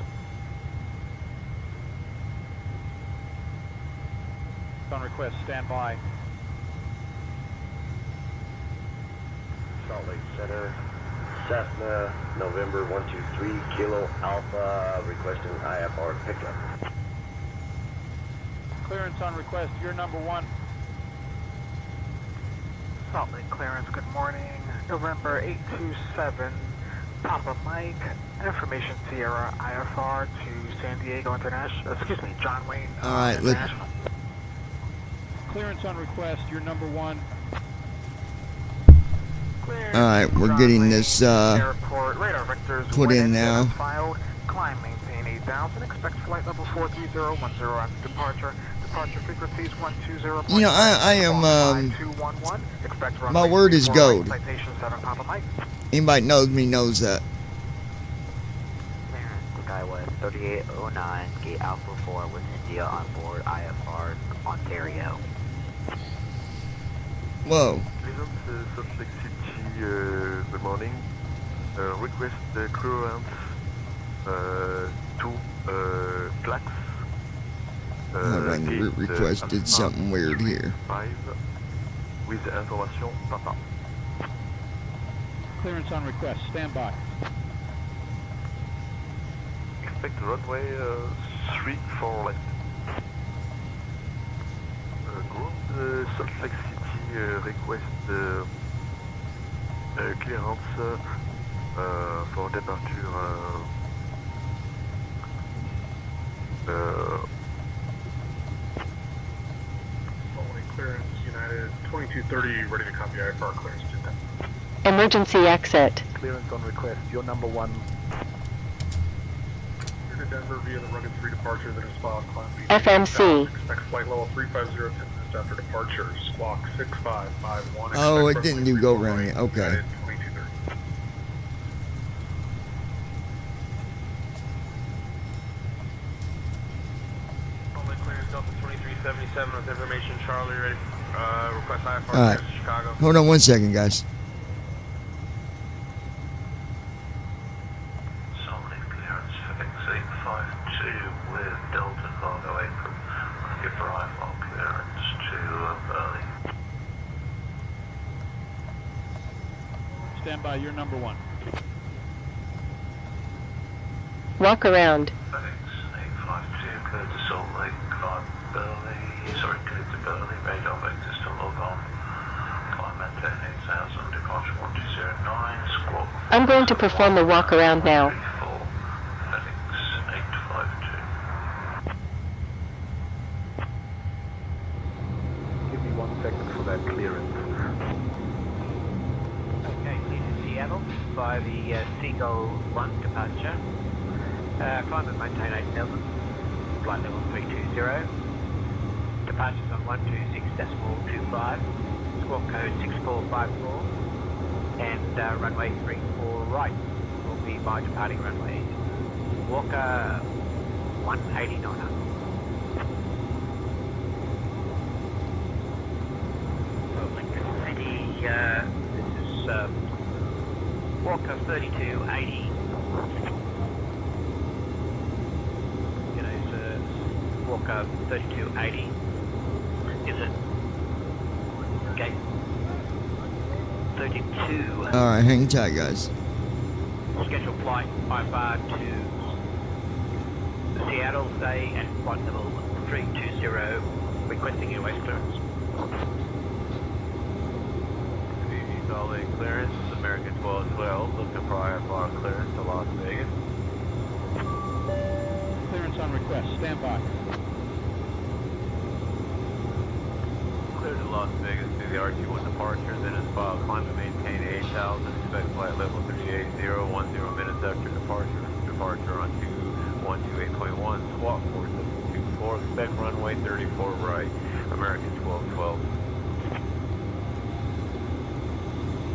on request. Stand by. Salt Lake Center, Cessna, November 123 Kilo Alpha requesting IFR pickup. Clearance on request. You're number 1. Salt Lake clearance, good morning. November 827, Papa Mike, information Sierra IFR to San Diego International, excuse me, John Wayne Alright, look. International. Clearance on request. You're number 1. Alright, we're getting this Airport, radar vectors put in now. filed. Climb, maintain 8,000. Expect flight level 43010 after departure. Departure frequencies 120. You know, I am, my word is gold. Citation 7 Papa Mike. Anybody knows me knows that. SkyWest 3809, Gate Alpha 4 with India on board IFR Ontario. Whoa. Pleasant, Salt Lake City, good morning. Request clearance to Clax. I requested something weird here. 5 with information Papa. Clearance on request. Stand by. Expect runway 34 left. Ground Salt Lake City request clearance for departure Clearance United 2230, ready to copy IFR clearance. Emergency exit. Clearance on request, you're number 1. Here to Denver via the Rugged 3 departure that is filed. FMC. Expect flight level 350 10 minutes after departure. Squawk 6551. Oh, it didn't do go around yet. Okay. Clearance Delta 2377 with information Charlie, ready request IFR Alright. clearance Chicago. Hold on 1 second, guys. Salt Lake clearance for X852 with Delta Cargo Apron. Give for IFR clearance to Burley. Stand by. You're number 1. Walk around. X852 cleared to Salt Lake, Burley. Sorry, cleared to Burley. Radar vectors to log on. Climb maintain 8000. Departure 1209. Squawk. I'm going to perform a walk around now. Give me 1 second for that clearance. Okay, clear to Seattle by the Seagull 1 departure. Climb and maintain 8000. Flight level 320. Departures on 126.25. Squawk code 6454. And runway 34 right will be my departing runways. Walker 189. Lincoln City, this is Walker 3280. Walker 3280. Is it gate 32? Alright, hang tight, guys. Scheduled flight IFR to Seattle, stay at flight level 320, requesting airways clearance. Salt Lake clearance, American 1212, looking for IFR clearance to Las Vegas. Clearance on request. Stand by. Clear to Las Vegas through the RT1 departure, then is filed. Climb and maintain 8000. Expect flight level 380, 10 minutes after departure. Departure on 128.1, squawk 4724. 4, expect runway 34 right, American 1212.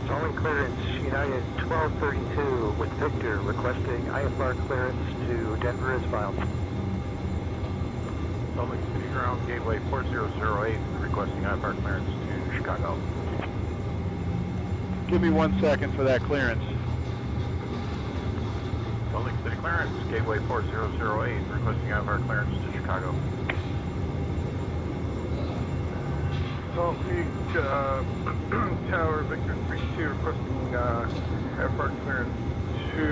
Stalling clearance, United 1232 with Victor requesting IFR clearance to Denver is filed. Salt Lake City Ground, Gateway 4008, requesting IFR clearance to Chicago. Give me 1 second for that clearance. Salt Lake City clearance, Gateway 4008, requesting IFR clearance to Chicago. Salt Lake Tower, Victor 32 requesting IFR clearance to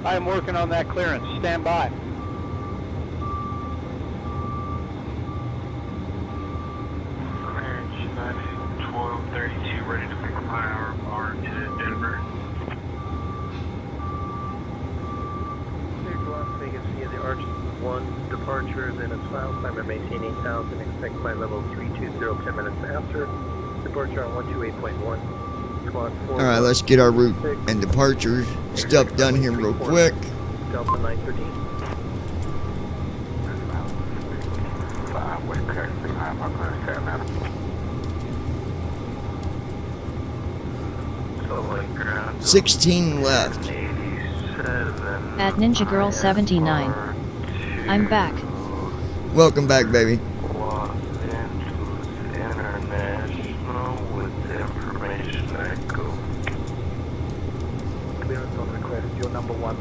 I am working on that clearance. Stand by. Clearance, United 1232, ready to pick up IFR to Denver. Cleared to Las Vegas via the Arch 1 departure, then is filed. Climb and maintain 8000, expect flight level 320 10 minutes after. Departure on 128.1. Squawk 4. Alright, let's get our route and departure stuff done here real quick. Delta 913. West Coast, IFR clearance to Atlanta. Salt Lake Ground, 16 left. 87. At Ninja Girl 79. I'm back. Welcome back, baby. Los Angeles International with information echo. Clearance on request, your number 1.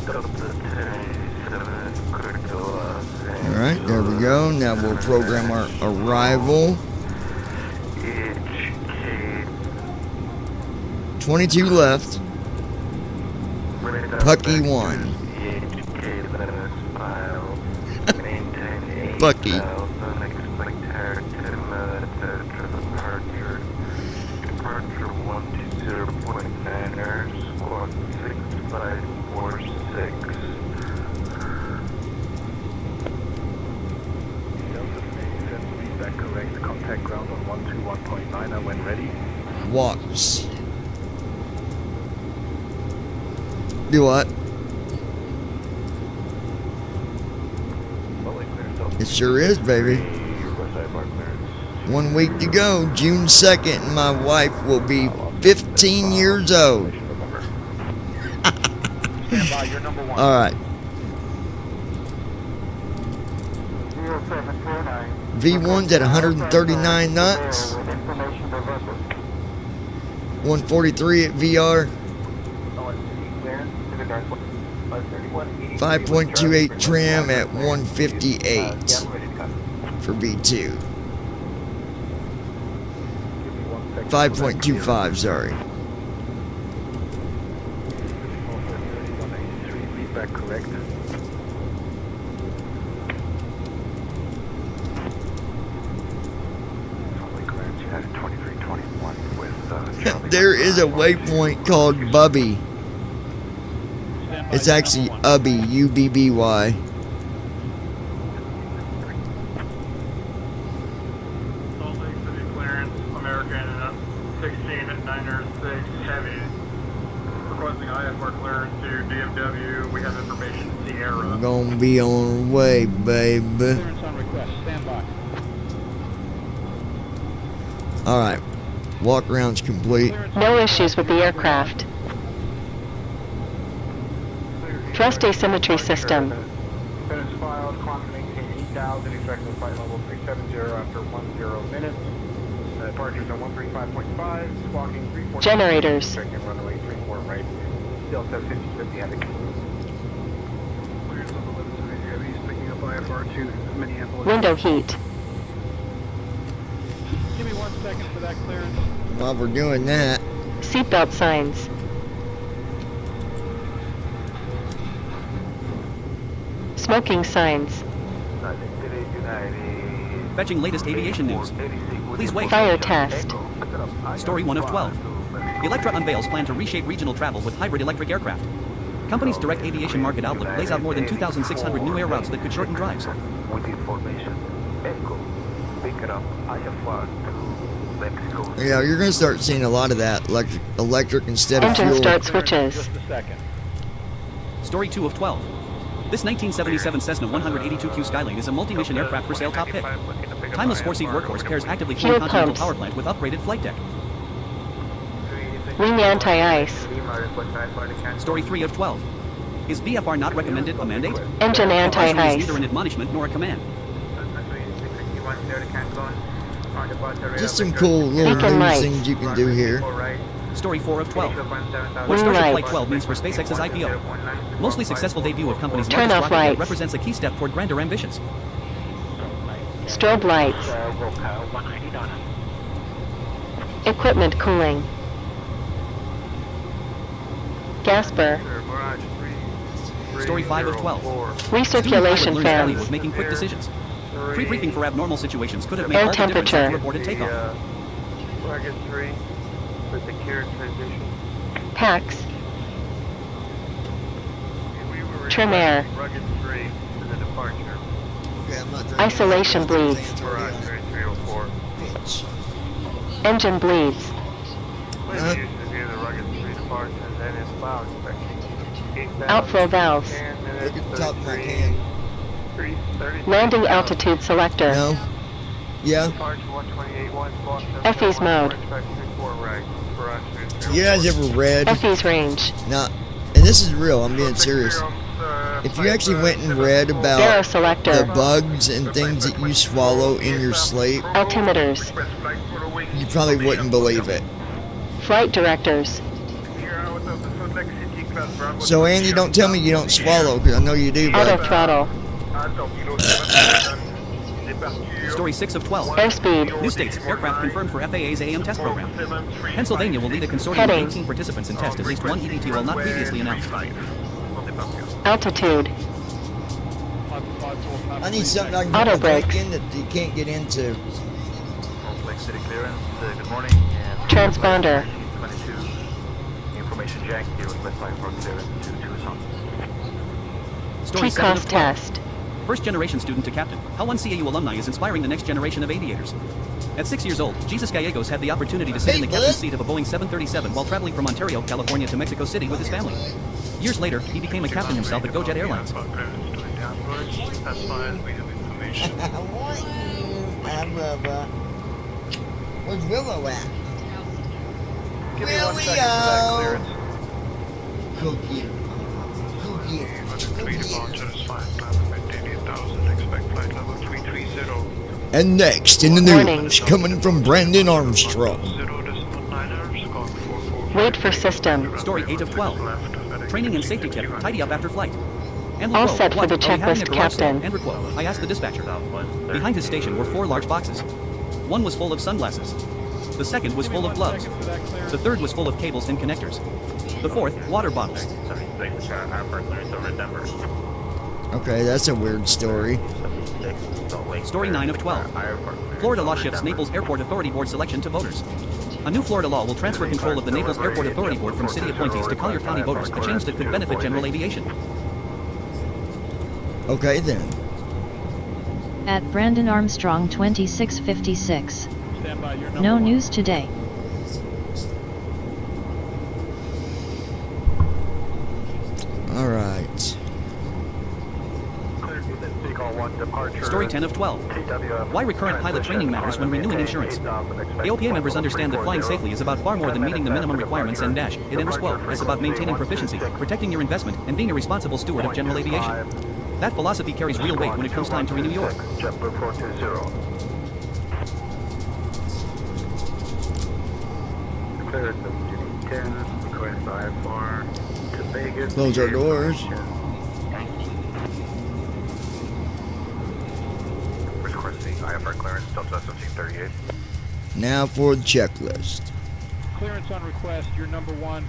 Delta 1087, clear to Los Angeles. Alright, there we go. Now we'll program our arrival. HK 22 left. Pucky 1. HK that is filed. Maintain Bucky. 8000, expect air 10 minutes after departure. Departure 120.9, squawk 6546. Is that correct? Contact ground on 121.9 when ready. Walks. Do what? It sure is, baby. 1 week to go. June 2nd, and my wife will be 15 years old. Stand by, your number 1. Alright. 0749. V1's at 139 knots. 143 at VR. 5.28 trim at 158 for V2. 5.25, sorry. Feedback correct. There is a waypoint called Bubby. It's actually Ubby, U-B-B-Y. Salt Lake City clearance, American 16 at 906, heavy. Requesting IFR clearance to DFW. We have information Sierra. I'm gonna be on our way, babe. Clearance on request. Stand by. Alright. Walk around's complete. No issues with the aircraft. Thrust asymmetry system. Finish filed, climb and maintain 8000, expecting flight level 370 after 10 minutes. Departures on 135.5, squawking 340. Generators. Checking runway 34 right. Delta 5050 heavy. Clearance on 11 heavy, picking up IFR to Minneapolis. Window heat. Give me 1 second for that clearance. While we're doing that, Seatbelt signs. Smoking signs. Fetching latest aviation news. Please wait. Fire test. Story 1 of 12. Electra unveils plan to reshape regional travel with hybrid electric aircraft. Company's direct aviation market outlook lays out more than 2,600 new air routes that could shorten drives. With information, Echo, pick it up, IFR to Mexico. Yeah, you're going to start seeing a lot of that electric instead of Engine fuel. start switches. Just a second. Story 2 of 12. This 1977 Cessna 182Q Skylane is a multi-mission aircraft for sale top pick. Timeless four-seat workhorse pairs actively fuel Fuel continental pumps. power plant with upgraded flight deck. Wing anti-ice. Story 3 of 12. Is VFR not recommended a mandate? Engine Advisory is anti-ice. neither an admonishment nor a command. Just some cool little Beacon news lights. things you can do here. Story 4 of 12. What Wing Starship Flight lights. 12 means for SpaceX's IPO. Mostly successful debut of company's Turn largest off rocket yet lights. represents a key step toward grander ambitions. Strobe lights. Equipment cooling. Gasper. Story 5 of 12. Recirculation Student pilot learns fans. was making quick decisions. Pre-briefing for abnormal situations could have made Air all the difference temperature. after aborted takeoff. Rocket 3, with secure transition. Packs. Trim air. Rugged 3 to the departure. Okay, I'm not drinking. Isolation bleeds. Mirage 304. Engine bleeds. Please use to view the Rugged 3 departure, then is file inspection. Outflow valves. Look at the top of my can. Landing altitude selector. No? Yeah? Departure 128.1, FE's mode. You guys ever read? FE's range. Now, and this is real, I'm being serious. If you actually went and read Barrow about selector. the bugs and things that you swallow in your sleep, Altimeters. you probably wouldn't believe it. Flight directors. So Andy, don't tell me you don't swallow, because I know you do, Auto but throttle. Story 6 of 12. Airspeed. New states, aircraft confirmed for FAA's AM test program. Pennsylvania will lead a consortium Heading. of 18 participants in test at least one EDT while not previously announced. Altitude. I need something I can Auto get my brakes. drink in that you can't get into. Lake City clearance, good morning. Transponder. 22, information jack, here request line for clearance to Tucson. Story 7 of TCOS 12. test. First generation student to captain. How one CAU alumni is inspiring the next generation of aviators. At 6 years old, Jesus Gallegos had the opportunity to sit in the captain's seat of a Boeing 737 while traveling from Ontario, California to Mexico City with his family. Years later, he became a captain himself at GoJet Airlines. As far as we have information. Where's Willow at? Give me 1 second for that clearance. Cookie. Cookie. Three departure is fine. Plan to maintain 8,000. Expect flight level 330. And next in the Warning. news, coming from Brandon Armstrong. 0.9 squawk 44. Wait for system. Story 8 of 12. Training and safety tip, tidy up after flight. And All quote, set for "What, the are we having checklist, a garage sale?" Captain. End quote. I asked the dispatcher. Behind his station were 4 large boxes. One was full of sunglasses. The second was full of gloves. The third was full of cables and connectors. The fourth, water bottles. Okay, that's a weird story. Story 9 of 12. Florida law shifts Naples Airport Authority Board selection to voters. A new Florida law will transfer control of the Naples Airport Authority Board from city appointees to Collier County voters, a change that could benefit general aviation. Okay then. At Brandon Armstrong 2656. Stand by, you're number No 1. news today. All right. Story 10 of 12. Why recurrent pilot training matters when renewing insurance. AOPA members understand that flying safely is about far more than meeting the minimum requirements and dash, it enters quote, it's about maintaining proficiency, protecting your investment, and being a responsible steward of general aviation. That philosophy carries real weight when it comes time to renew yours. JetBlue 420. Clearance of Jimmy 10, request IFR to Vegas. Close our doors. Requesting IFR clearance, Delta 1738. Now for the checklist. Clearance on request, you're number 1.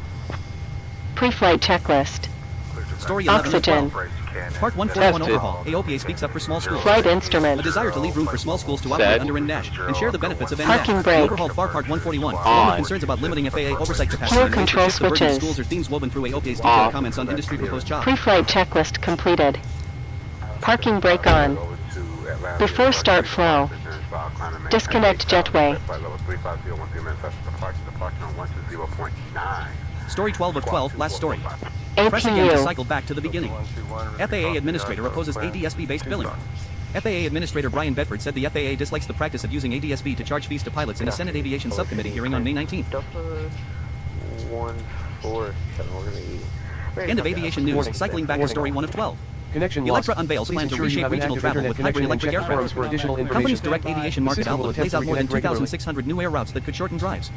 Pre-flight checklist. Story 11 of Oxygen. 12. Part 141 overhaul. AOPA speaks up for small schools. Flight instrument. A desire to leave room for small schools to operate under N-Dash and share the benefits of N-Dash. Parking The brake. overhauled FAR Part 141, along with concerns about limiting FAA oversight capacity Fuel and ways to control shift the burden to switches. schools are themes woven through AOPA's detailed comments on industry proposed jobs. Pre-flight checklist completed. Parking brake on. Before start flow. Disconnect jetway. Story 12 of 12, last story. Press again to APU. cycle back to the beginning. FAA Administrator opposes ADSB-based billing. FAA Administrator Brian Bedford said the FAA dislikes the practice of using ADSB to charge fees to pilots in a Senate Aviation Subcommittee hearing on May 19th. End of aviation news. Cycling back to story 1 of 12. Connection lost. Electra unveils Please plan to ensure you reshape have an regional active travel internet with hybrid connection and electric check forums aircraft. for additional information. Company's direct aviation The market system will outlook attempt lays to out more than reconnect regularly. 2,600 new air routes that could shorten drives.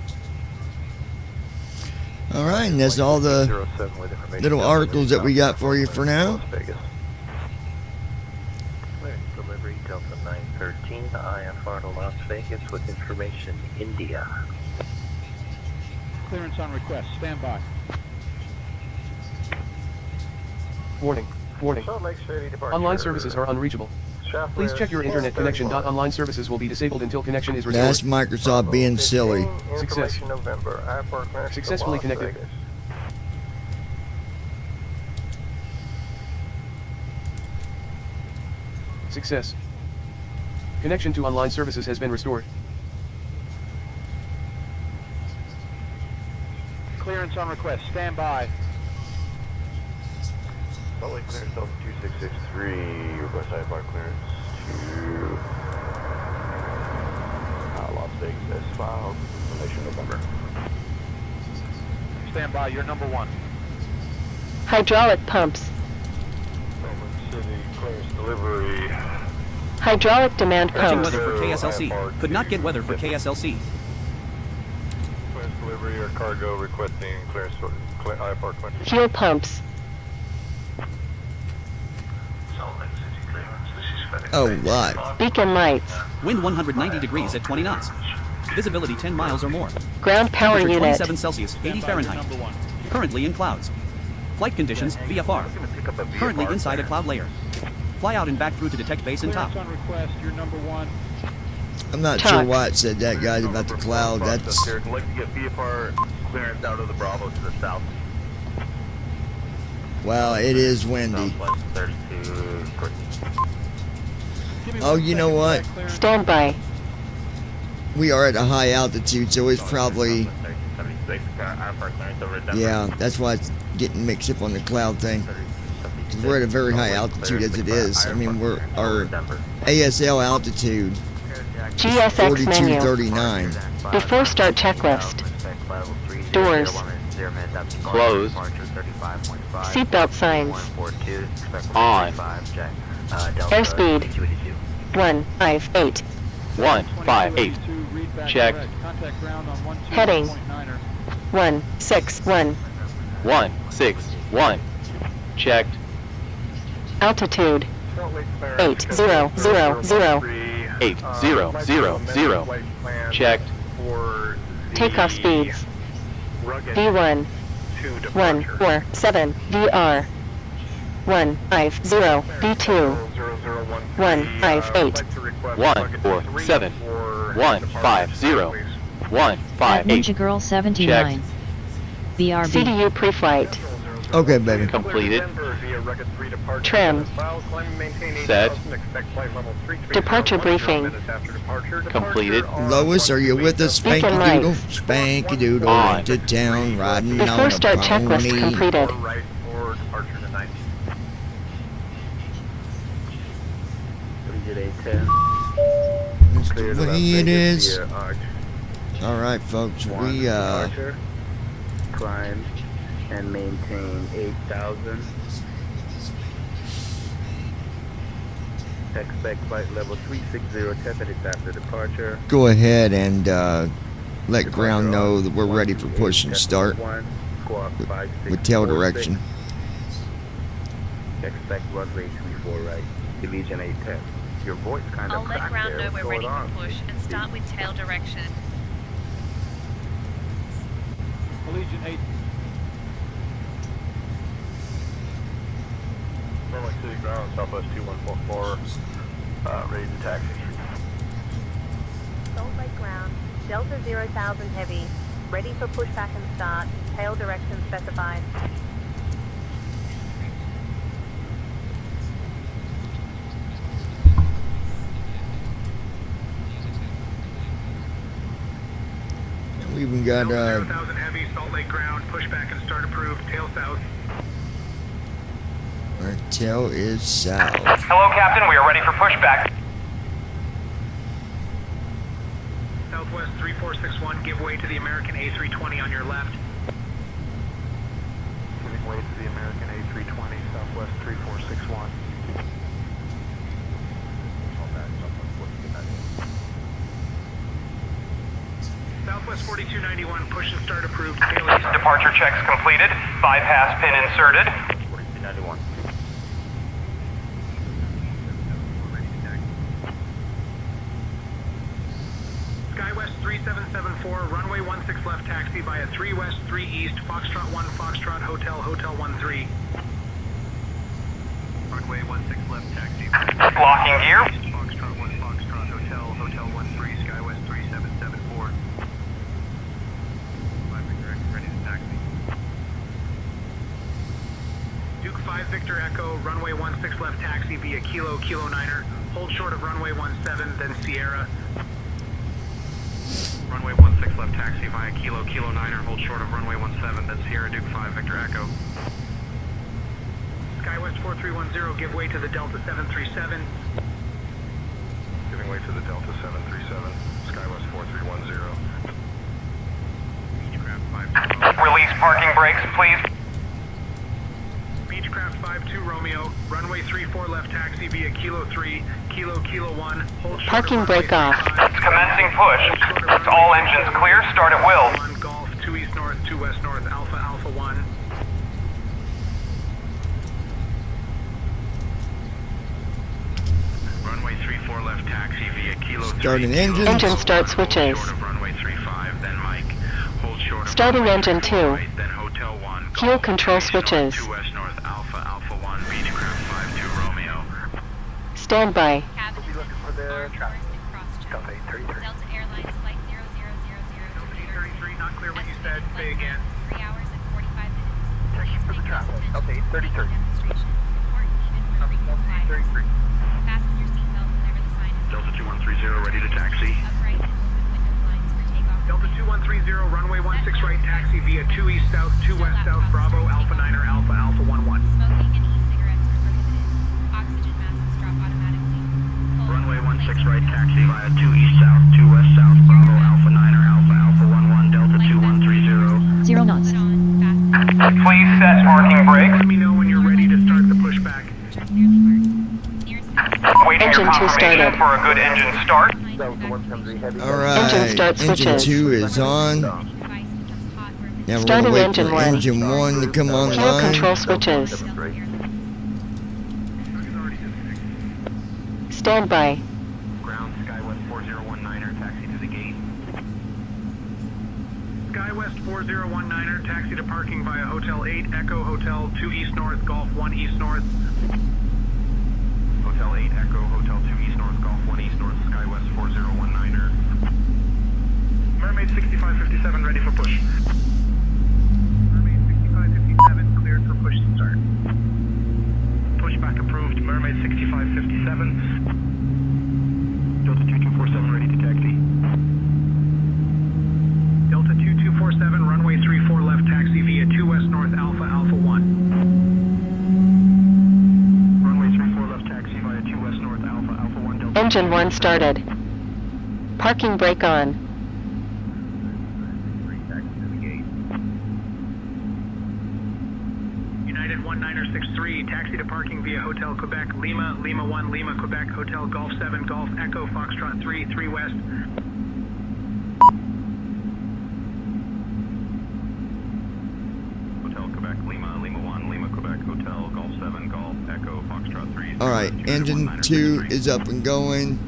All right, and that's all the little articles that we got for you for now. Delivery Delta 913 IFR to Las Vegas with information India. Clearance on request. Stand by. Warning. Warning. Salt Lake City departure. Online services are unreachable. Please check your internet connection. Online services will be disabled until connection is restored. That's Microsoft being silly. Success. November. IFR clearance to Successfully Las connected. Vegas. Success. Connection to online services has been restored. Clearance on request. Stand by. Salt Lake clearance Delta 2663, request IFR clearance to Las Vegas as filed, information November. Stand by. You're number one. Hydraulic pumps. Salt Lake City clearance delivery. Hydraulic demand Searching pumps. weather for KSLC. Could not get weather for KSLC. Clearance delivery or cargo requesting clearance for IFR clearance. Fuel pumps. Salt Lake City clearance. This is FedEx. Oh, live. Beacon lights. Wind 190 degrees at 20 knots. Visibility 10 miles or more. Ground power Temperature unit. 27 Celsius, 80 Fahrenheit. Number one. Currently in clouds. Flight conditions, VFR. Currently inside a cloud layer. Fly out and back through to detect base and top. Clearance on request. You're number one. I'm not sure why it said that, guys, about the cloud. That's I'd like to get VFR clearance out of the Bravo to the south. wow. It is windy. Southwest 32. Oh, you know what? Stand by. We are at a high altitude, so it's probably 76. IFR clearance over Denver. yeah. That's why it's getting mixed up on the cloud thing. 'Cause we're at a very high altitude as it is. I mean, we're our ASL altitude GSX menu. 4239. Before start checklist. Doors. Closed. Seatbelt signs. On. Airspeed. 158. 158. Checked. Contact ground on 12.9er. Heading. 161. 161. Checked. Altitude. Salt Lake clearance. 8000. 8000. Checked. For the Takeoff speeds. rugged V1. 2 departure. 147. VR. 150. V2. 158. 147. 150. 158. Ninja Girl 79. BRB. CDU pre-flight. Okay, baby. Completed. Trim. Set. Departure briefing. Completed. Lois, are you with us? Beacon Spanky lights. Doodle? Spanky Doodle On. into town riding on Before a start checklist pony. completed. Right for departure tonight. That's the way it is. All right, folks. We Departure. Climb and maintain 8,000. Expect flight level 360, 10 minutes after departure. go ahead and let ground know that we're ready for push and start with tail direction. Expect runway 34 right. Division 810. Your voice kind of I'll let cracked ground there. know What's we're ready going for on? push and start with tail direction. Allegiant 8. Salt Lake City ground, Southwest 2144, ready to taxi. Salt Lake ground, Delta 0,000 heavy, ready for pushback and start, tail direction specified. We even got 0,000 heavy, Salt Lake ground, pushback and start approved, tail south. our tail is south. Hello, Captain. We are ready for pushback. Southwest 3461, give way to the American A320 on your left. Giving way to the American A320, Southwest 3461. Southwest 4291, push and start approved, tail east. Departure checks completed. Bypass pin inserted. 4291. SkyWest 3774, runway 16 left taxi via 3 west, 3 east, Foxtrot 1, Foxtrot Hotel, Hotel 13. Runway 16 left taxi. Locking gear. Foxtrot 1, Foxtrot Hotel, Hotel 13, SkyWest 3774. Ready to taxi. Duke 5 Victor Echo, runway 16 left taxi via Kilo, Kilo 9er. Hold short of runway 17, then Sierra. Runway 16 left taxi via Kilo, Kilo 9er. Hold short of runway 17, then Sierra Duke 5 Victor Echo. SkyWest 4310, give way to the Delta 737. Giving way to the Delta 737, SkyWest 4310. Beechcraft 52. Release parking brakes, please. Beechcraft 52 Romeo, runway 34 left taxi via Kilo 3, Kilo, Kilo 1. Hold short Parking of brake off. Commencing push. All engines clear. Start at will. 1 Golf, 2 east north, 2 west north, Alpha, Alpha 1. Runway 34 left taxi via Kilo 3. Starting engine. Engine start switches. Short of runway 35, then Mike. Hold short of Starting runway engine 34 2. right, then Hotel 1. Fuel Golf, control 2 east north, switches. 2 west north, Alpha, Alpha 1, Beechcraft 52 Romeo. Standby. Cabin We'll be looking for the traffic. Delta 833. Delta Airlines Flight 0000 Delta 833, not clear what you said. Say again. 3 hours and 45 minutes. Checking for the traffic. Delta 833. Demonstration. Important even when frequent flyers. Fasten your seatbelt whenever the sign is Delta 2130, ready to taxi. upright and open window blinds for takeoff. Delta 2130, runway 16 right taxi via 2 east south, 2 west south, Bravo, Alpha 9er, Alpha, Alpha 11. Smoking and e-cigarettes are prohibited. Oxygen masks drop automatically. Runway 16 right taxi via 2 east south, 2 west south, Bravo, Alpha 9er, Alpha, Alpha 11, Delta 2130. 0 knots. Please set parking brakes. Let me know when you're ready to start the pushback. Waiting your Engine 2 confirmation started. for a good engine start. Delta 173 heavy. Alright, Engine start switches. 2 is on. Now we're Starting gonna wait engine for 1. engine 1 to come Fuel online. control switches. Standby. Ground, SkyWest 4019er, taxi to the gate. SkyWest 4019er, taxi to parking via Hotel 8, Echo Hotel 2 east north, Golf 1 east north. Hotel 8, Echo Hotel 2 east north, Golf 1 east north, SkyWest 4019er. Mermaid 6557, ready for push. Mermaid 6557, cleared for push to start. Pushback approved, Mermaid 6557. Delta 2247, ready to taxi. Delta 2247, runway 34 left taxi via 2 west north, Alpha, Alpha 1. Runway 34 left taxi via 2 west north, Alpha, Alpha 1, Delta. Engine 1 started. Parking brake on. United 1963, taxi to parking via Hotel Quebec, Lima, Lima 1, Lima, Quebec, Hotel Golf 7, Golf Echo, Foxtrot 3, 3 west. Hotel Quebec, Lima, Lima 1, Lima, Quebec, Hotel Golf 7, Golf Echo, Foxtrot 3. Alright, engine 2 is up and going.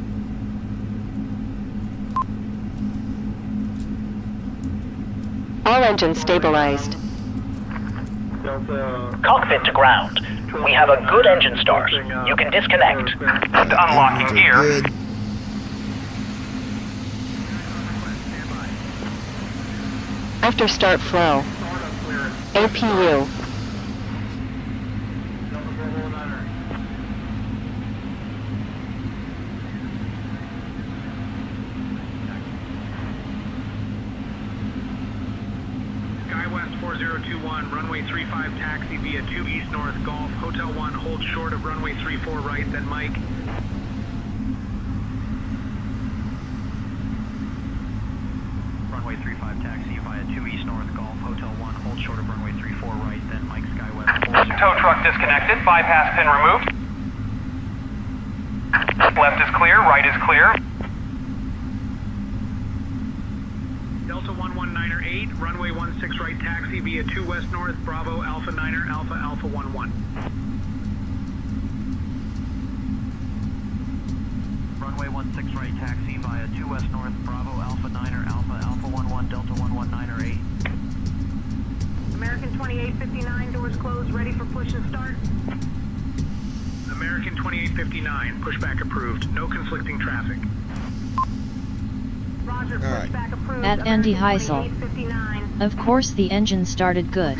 All engines stabilized. Delta Cockpit to ground. We have a good engine start. You can disconnect. Unlocking gear. Good. After start flow. APU. SkyWest 4021, runway 35 taxi via 2 East North Golf, Hotel 1, hold short of runway 34 right, then Mike. Runway 35 taxi via 2 East North Golf, Hotel 1, hold short of runway 34 right, then Mike SkyWest. Tow truck disconnected. Bypass pin removed. Left is clear. Right is clear. Delta 119er 8, runway 16 right taxi via 2 West North, Bravo, Alpha 9er, Alpha, Alpha 11. Runway 16 right taxi via 2 West North, Bravo, Alpha 9er, Alpha, Alpha 11, Delta 119er 8. American 2859, doors closed, ready for push and start. American 2859, pushback approved. No conflicting traffic. Roger, pushback approved. At Andy American Heisel. 2859. Of course the engine started good.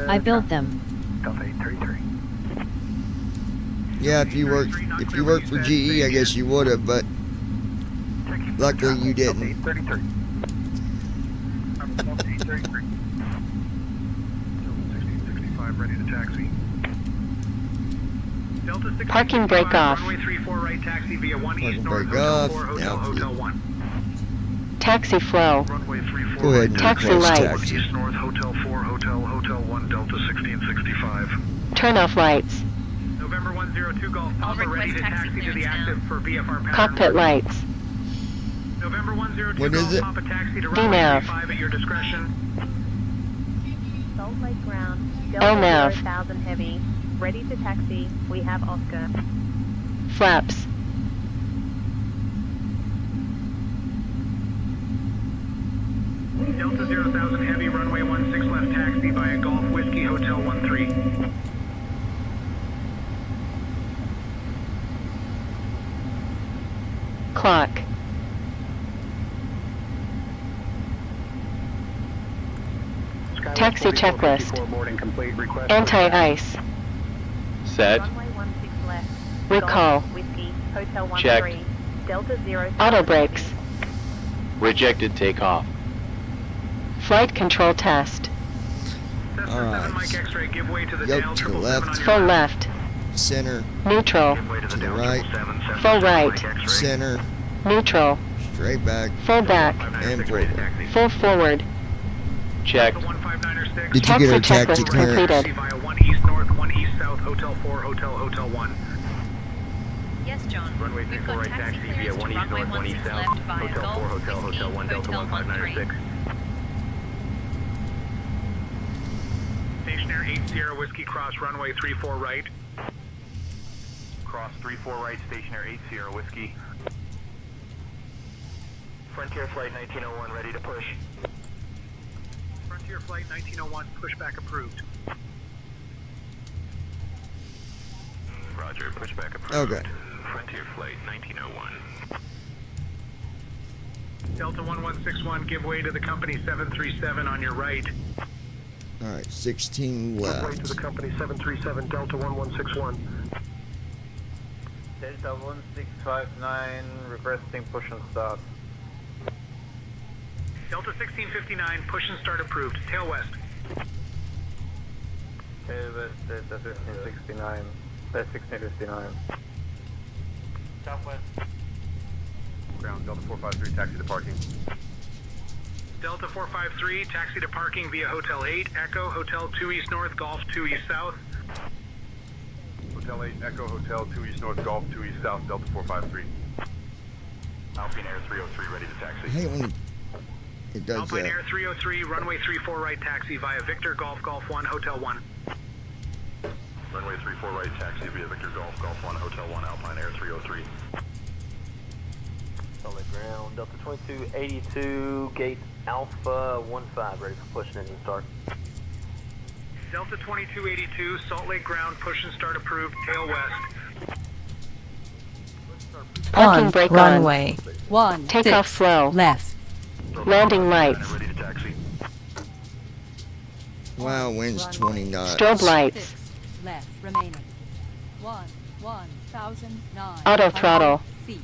I built them. Delta 833. Yeah, if you worked for GE, I guess you would have, but luckily you didn't. 833. 833. 1665, ready to taxi. Delta 1665, Parking brake off. runway 34 right taxi via 1 East Parking North, brake Hotel off. 4, Hotel, Now, Hotel 1. Taxi flow. Runway 34 Go ahead and Taxi request lights. taxi. East North, Hotel 4, Hotel, Hotel 1, Delta 1665. Turn off lights. November 102 Golf All Papa, ready to request taxi taxi to the clearance active for VFR pattern. Cockpit lights. November 102 What is Golf it? Papa, taxi to runway VNAV. 35 at your discretion. Salt Lake Ground, LNAV. Delta 0,000 heavy, ready to taxi. We have Oscar. Flaps. Delta 0,000 heavy, runway 16 left taxi via Golf Whiskey Hotel 13. Clock. Taxi checklist. Anti-ice. Set. Runway 16 left. Recall. Golf Whiskey Hotel 13. Checked. Delta 0,000 Auto brakes. Rejected takeoff. Flight control test. Cessna 7 Mike X-ray, give way to the Yep, tail, to the 777 left. on your Full left. Center, Neutral. to the right, Full right. center, Neutral. straight back, Full back. and forward. Full forward. Checked. Did you Taxi get a taxi checklist clearance? completed. Via 1 East North, 1 East South, Hotel 4, Hotel, Hotel 1. Yes, John. Runway We've 34 got right taxi taxi via clearance 1 to East runway North, 1 East 16 South, left via Hotel 4, Golf Hotel, Whiskey Hotel 1, Delta Hotel 1596. 13. Stationary 8 Sierra Whiskey, cross runway 34 right. Cross 34 right, stationary 8 Sierra Whiskey. Frontier Flight 1901, ready to push. Frontier Flight 1901, pushback approved. Roger, pushback approved. Okay. Frontier Flight 1901. Delta 1161, give way to the company 737 on your right. Alright, 16 Give way to left. the company 737 Delta 1161. Delta 1659, requesting push and start. Delta 1659, push and start approved. Tail west. Tail west, Delta 1569. That's 1659. Southwest. Ground, Delta 453, taxi to parking. Delta 453, taxi to parking via Hotel 8, Echo, Hotel 2 East North, Golf 2 East South. Hotel 8, Echo, Hotel 2 East North, Golf 2 East South, Delta 453. Alpine Air 303, ready to I taxi. hate when it does Alpine that. Air 303, runway 34 right taxi via Victor, Golf 1, Hotel 1. Runway 34 right, taxi via Victor Golf 1, Hotel 1, Alpine Air 303. Solid ground, Delta 2282, gate Alpha 15, ready for push and engine start. Delta 2282, Salt Lake ground, push and start approved, tail west. Parking brake runway. on. Takeoff slow. Left. Landing lights. Wow, wind's 20 knots. Strobe lights. 6 left remaining. 1,009. Auto throttle. Feet.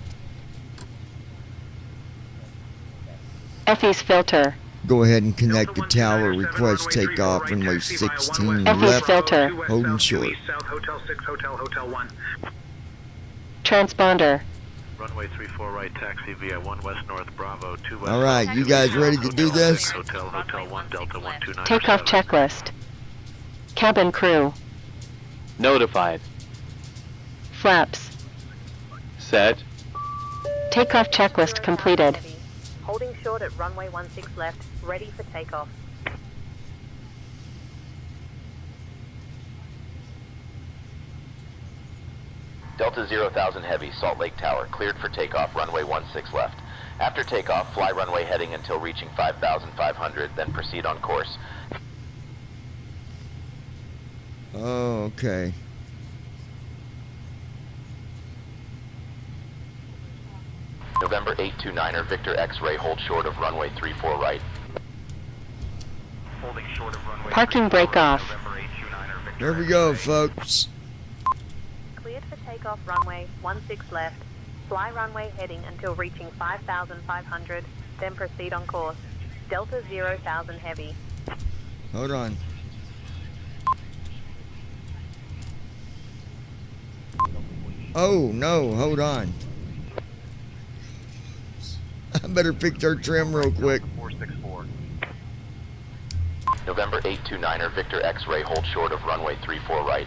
FE's filter. Go ahead and connect the tower. Request takeoff runway 16 FE's left. filter. Holding short. South Hotel 6, Hotel 1. Transponder. Runway 34 right, taxi via 1 west north, Bravo, 2 west. All right, you guys ready to do this? Hotel 1, Delta 129. Takeoff checklist. Cabin crew. Notified. Flaps. Set. Takeoff checklist completed. Holding short at runway 16 left, ready for takeoff. Delta 0,000 Heavy, Salt Lake Tower, cleared for takeoff, runway 16 left. After takeoff, fly runway heading until reaching 5,500, then proceed on course. Oh, okay. November 829er, Victor X-ray, hold short of runway 34 right. Holding short of runway Parking brake off. November 829er, Victor There we go, folks. Cleared for takeoff runway 16 left. Fly runway heading until reaching 5,500, then proceed on course. Delta 0,000 Heavy. Hold on. Oh, no, hold on. I better fix our trim real quick. 464. November 829er, Victor X-ray, hold short of runway 34 right.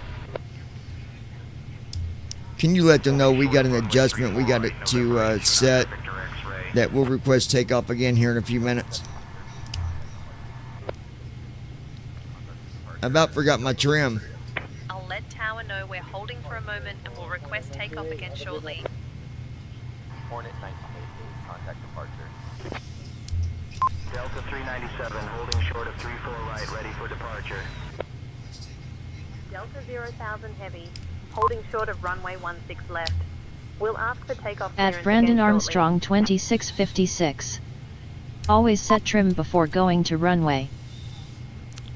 Can you let them know we got an adjustment we got it to set that we'll request takeoff again here in a few minutes? I about forgot my trim. I'll let tower know we're holding for a moment and will request takeoff again shortly. Hornet 1988, contact departure. Delta 397, holding short of 34 right, ready for departure. Delta 0,000 Heavy. Holding short of runway 16 left. We'll ask for takeoff At clearance Brandon again Armstrong 2656. Always set trim before going to runway.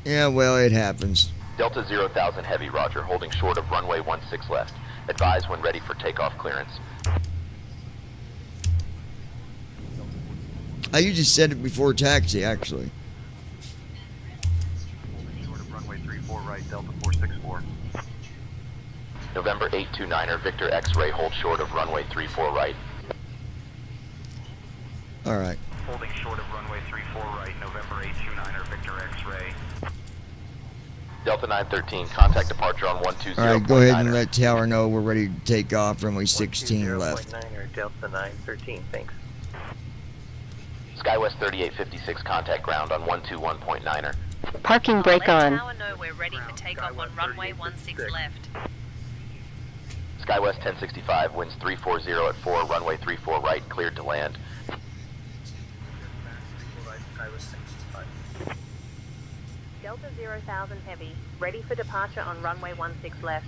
Yeah, well, it happens. Delta 0,000 Heavy, roger, holding short of runway 16 left. Advise when ready for takeoff clearance. You just said it before taxi, actually. Short of runway 34 right, Delta 464. November 829er, Victor X-ray, hold short of runway 34 right. All right. Holding short of runway 34 right, November 829er, Victor X-ray. Delta 913, contact departure on 120. All right, go ahead and let tower know we're ready to take off. Runway 16 left. 120.9 Delta 913, thanks. SkyWest 3856, contact ground on 121.9er. Parking brake Let on. tower know we're ready for takeoff on runway 16 left. SkyWest 1065, winds 340 at 4, runway 34 right, cleared to land. Delta 0,000 Heavy. Ready for departure on runway 16 left.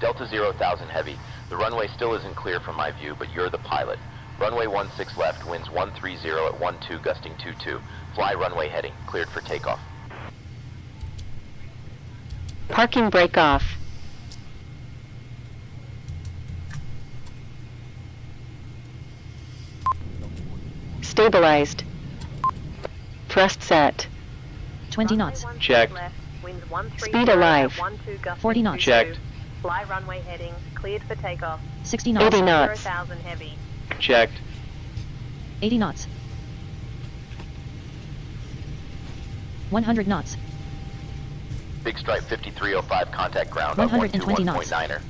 Delta 0,000 Heavy, the runway still isn't clear from my view, but you're the pilot. Runway 16 left, winds 130 at 12, gusting 22. Fly runway heading, cleared for takeoff. Parking brake off. Stabilized. Thrust set. 20 knots. Checked. Speed alive. 40 knots. Checked. Fly runway heading. Cleared for takeoff. 60 knots. 80 knots. 0,000 Heavy. Checked. 80 knots. 100 knots. Big Stripe 5305, contact ground 120 on knots. 121.9er.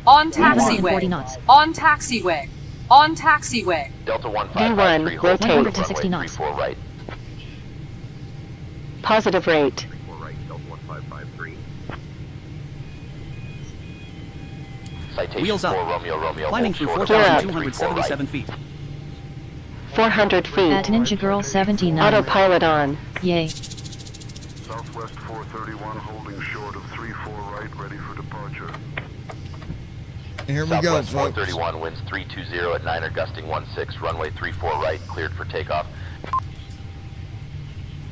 On 140 knots. On taxiway. On taxiway. Delta V1, 1553, hold rotate. short of 160 runway knots. 34 right. Positive rate. 34 right, Delta 1553. Citation Wheels up. 4 Romeo Romeo. Climbing hold through short of 4,277 feet. 400 feet. At Ninja Girl 79. Autopilot on. Yay. Southwest 431 holding short of 34 right, ready for departure. Here we go, Southwest folks. 431 winds 320 at 9 or gusting 16. Runway 34 right, cleared for takeoff.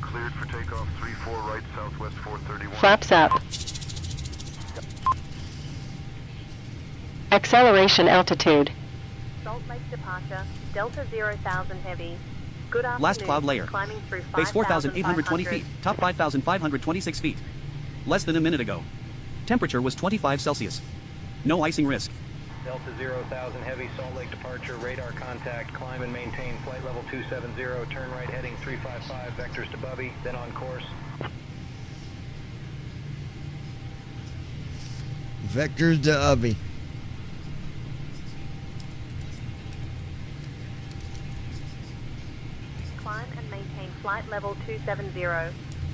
Cleared for takeoff 34 right, Southwest 431. Flaps up. Acceleration altitude. Salt Lake departure, Delta 0,000 heavy. Good afternoon. Last cloud layer. Climbing through Base 4,820 feet. Top 5,526 feet. Less than a minute ago. Temperature was 25 Celsius. No icing risk. Delta 0,000 heavy, Salt Lake departure, radar contact, climb and maintain flight level 270, turn right heading 355, vectors to Bubby, then on course. Vectors to Ubby. Climb and maintain flight level 270,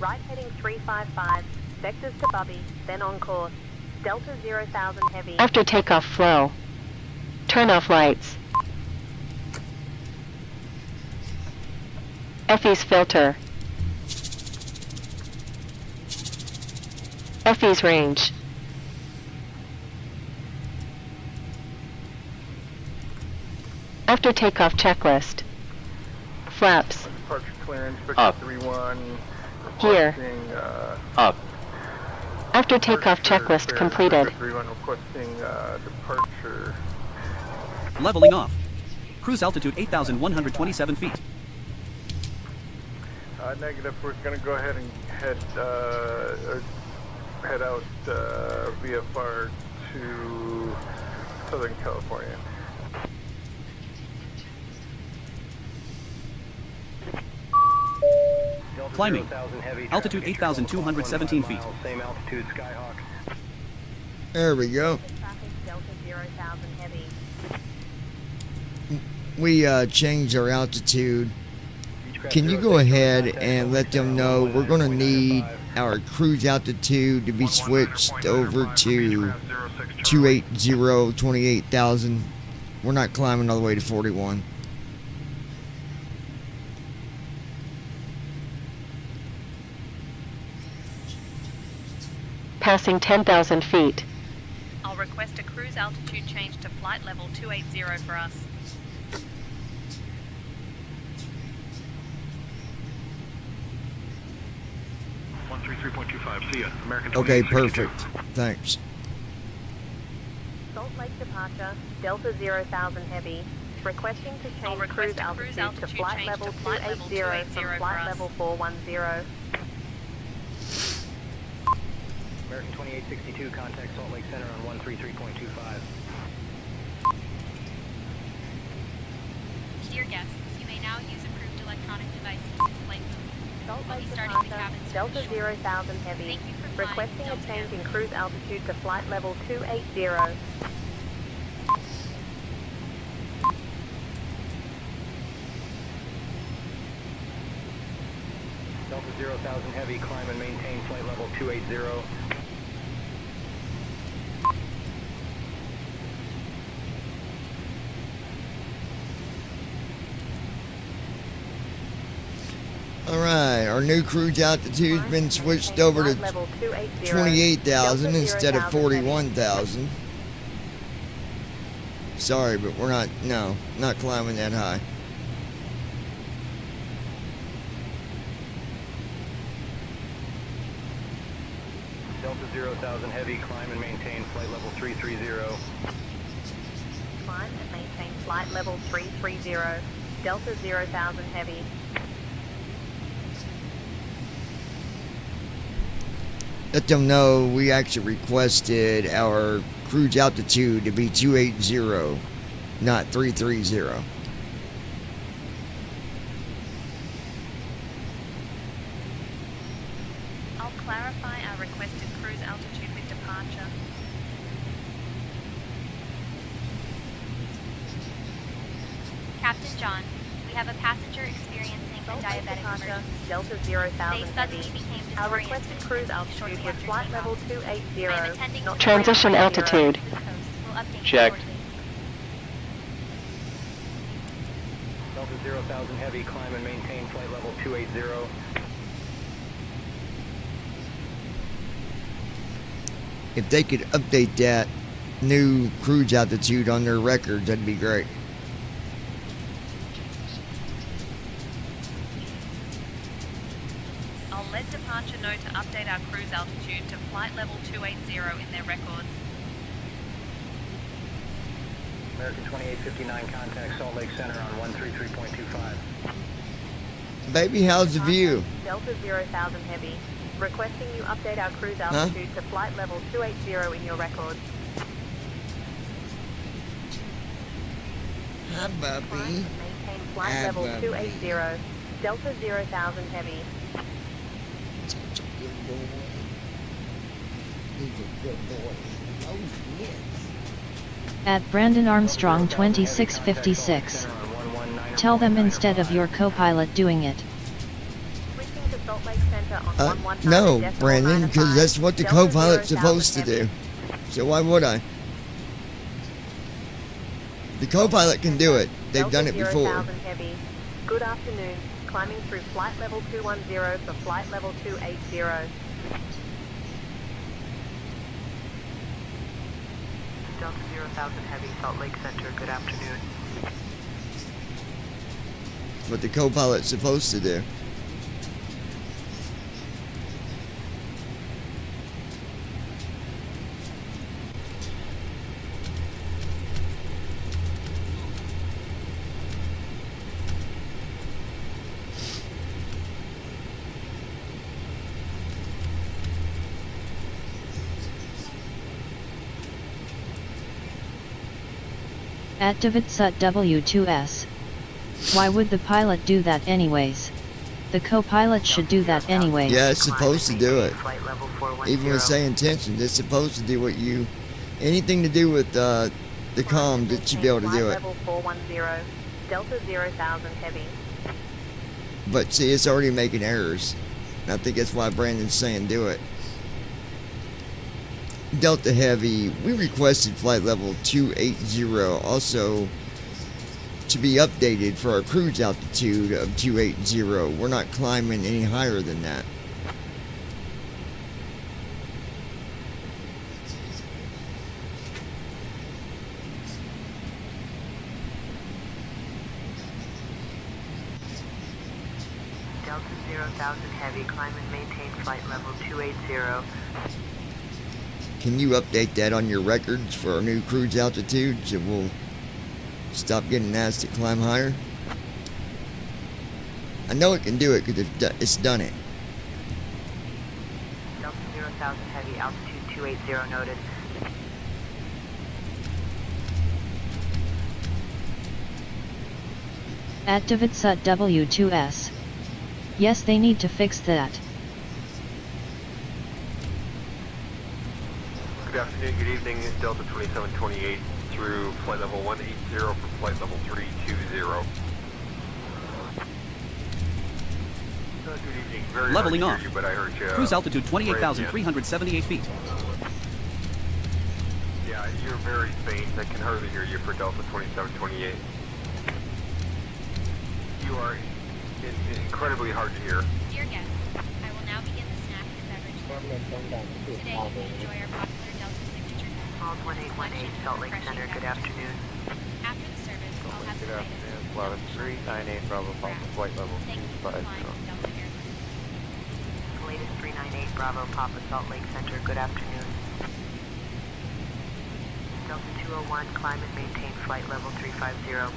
right heading 355, vectors to Bubby, then on course. Delta 0,000 heavy. After takeoff flow. Turn off lights. FE's filter. FE's range. After takeoff checklist. Flaps. Departure clearance, Up. 31. Here. Up. After takeoff checklist completed. 31 requesting departure. Leveling off. Cruise altitude 8,127 feet. Negative. We're going to go ahead and head out VFR to Southern California. Climbing. Altitude 8,217 feet. Same altitude, Skyhawk. There we go. Traffic Delta 0,000 heavy. We changed our altitude. Can you go ahead and let them know we're going to need our cruise altitude to be switched over to 280, 28,000. We're not climbing all the way to 41. Passing 10,000 feet. I'll request a cruise altitude change to flight level 280 for us. See ya. American Okay, 2862. perfect. Thanks. Salt Lake departure, Delta 0,000 heavy. Requesting to change cruise altitude to flight level 280 from flight level 410. American 2862, contact Salt Lake Center on 133.25. Dear guests, you may now use approved electronic devices in flight mode. Salt We'll Lake be starting the departure, cabin Delta service shortly. 0,000 heavy. Thank you for flying Requesting a Delta change in Airlines. cruise altitude to flight level 280. Delta 0,000 heavy, climb and maintain flight level 280. All right, our new cruise altitude's been switched over to 28,000 instead of 41,000. Sorry, but we're not climbing that high. Delta 0,000 heavy, climb and maintain flight level 330. Climb and maintain flight level 330. Delta 0,000 heavy. Let them know we actually requested our cruise altitude to be 280, not 330. I'll clarify our requested cruise altitude with departure. Captain John, we have a passenger experiencing a diabetic emergency. Delta 0,000 They heavy. suddenly became Our disoriented. requested cruise altitude with flight level 280. Not Transition altitude. We'll update Checked. shortly. Delta 0,000 Heavy, climb and maintain flight level 280. If they could update that new cruise altitude on their records, that'd be great. I'll let departure know to update our cruise altitude to flight level 280 in their records. American 2859, contact Salt Lake Center on 133.25. Baby, how's the view? Delta 0,000 Heavy. Requesting you update our cruise altitude to flight level 280 in your records. Hi, Buppy. Maintain flight Hi, level Buppy. 280. Delta 0,000 Heavy. Such a good boy. He's a good boy. Oh, yes. At Brandon Armstrong 2656. Tell them instead of your co-pilot doing it. Switching to Salt Lake Center on 119 No, decimal Brandon, because 95. that's what the Delta co-pilot's 0,000 supposed to Heavy. do. So why would I? The co-pilot can do it. They've done it Delta before. 0,000 Heavy. Good afternoon. Climbing through flight level 210 for flight level 280. Delta 0,000 Heavy, Salt Lake Center. Good afternoon. What the co-pilot's supposed to do. At Davidsut W2S. Why would the pilot do that anyways? The co-pilot should do that anyways. Yeah, it's supposed to do it. Even with saying intentions, it's supposed to do what you... Anything to do with the comms, it should be able to do it. Level 410. Delta 0,000 Heavy. But see, it's already making errors. And I think that's why Brandon's saying do it. Delta Heavy, we requested flight level 280 also to be updated for our cruise altitude of 280. We're not climbing any higher than that. Delta 0,000 Heavy. Climb and maintain flight level 280. Can you update that on your records for our new cruise altitude so we'll stop getting asked to climb higher? I know it can do it because it's done it. Delta 0,000 Heavy. Altitude 280 noted. At Davidsut W2S. Yes, they need to fix that. Good afternoon, good evening, Delta 2728 through flight level 180 for flight level 320. Good evening, very Leveling hard off. to hear you, but I heard you. Cruise altitude 28,378 feet. Yeah, you're very faint. I can hardly hear you for Delta 2728. You are incredibly hard to hear. Dear guests, I will now begin the snack and beverage service. Today you may enjoy our popular Delta signature food. Call 1818 Salt Lake Center. Good afternoon. After the service, I'll have Good the afternoon, Flight 398 Bravo Papa, flight level 250. Latest 398 Bravo Papa, Salt Lake Center. Good afternoon. Delta 201, climb and maintain flight level 350.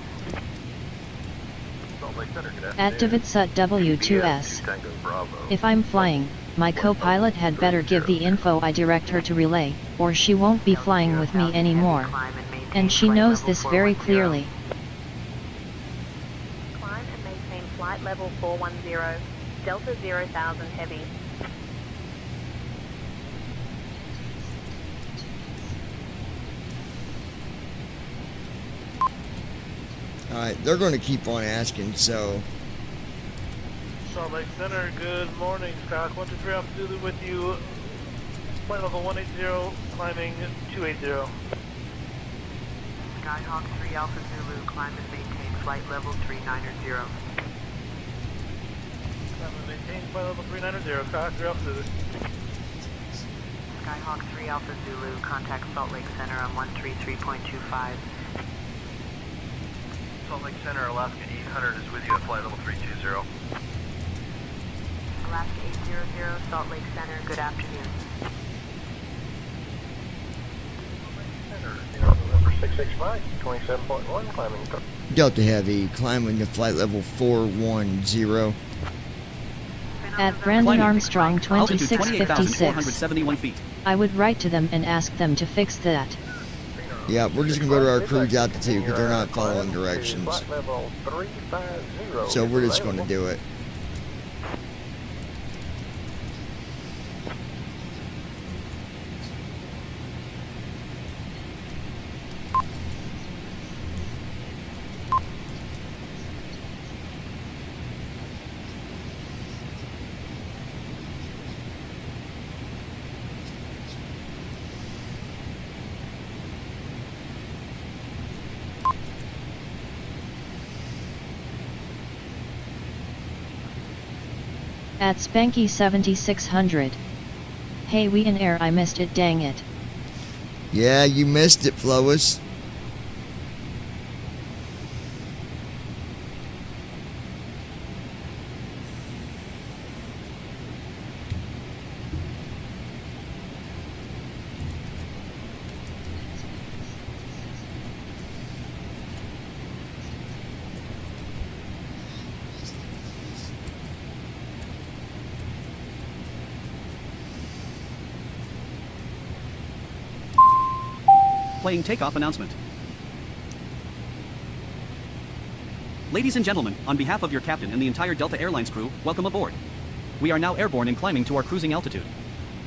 Salt Lake Center, good At Davidsut W2S. If I'm flying, my co-pilot had better give the info I direct her to relay, or she won't be flying with me anymore. And she knows this very clearly. Climb and maintain flight level 410. Delta 0,000 Heavy. Alright, they're going to keep on asking, so... Salt Lake Center, good morning. Skyhawk 123 Alpha Zulu with you. Flight level 180, climbing 280. Skyhawk 3 Alpha Zulu, climb and maintain flight level 390. Climb and maintain flight level 390, Skyhawk 3 Alpha Zulu. Skyhawk 3 Alpha Zulu, contact Salt Lake Center on 133.25. Salt Lake Center, Alaska 800 is with you at flight level 320. Alaska 800, Salt Lake Center, good afternoon. November 665, 27.1, climbing. Delta Heavy, climbing to flight level 410. At Brandon Armstrong Altitude 2656. 28,471 feet. I would write to them and ask them to fix that. Yeah, we're just going to go to our cruise altitude because they're not following directions. Flight level 350. So we're just going to do it. At Spanky 7600. Hey, we in air, I missed it, dang it. Yeah, you missed it, Flois. Playing takeoff announcement. Ladies and gentlemen, on behalf of your captain and the entire Delta Airlines crew, welcome aboard. We are now airborne and climbing to our cruising altitude.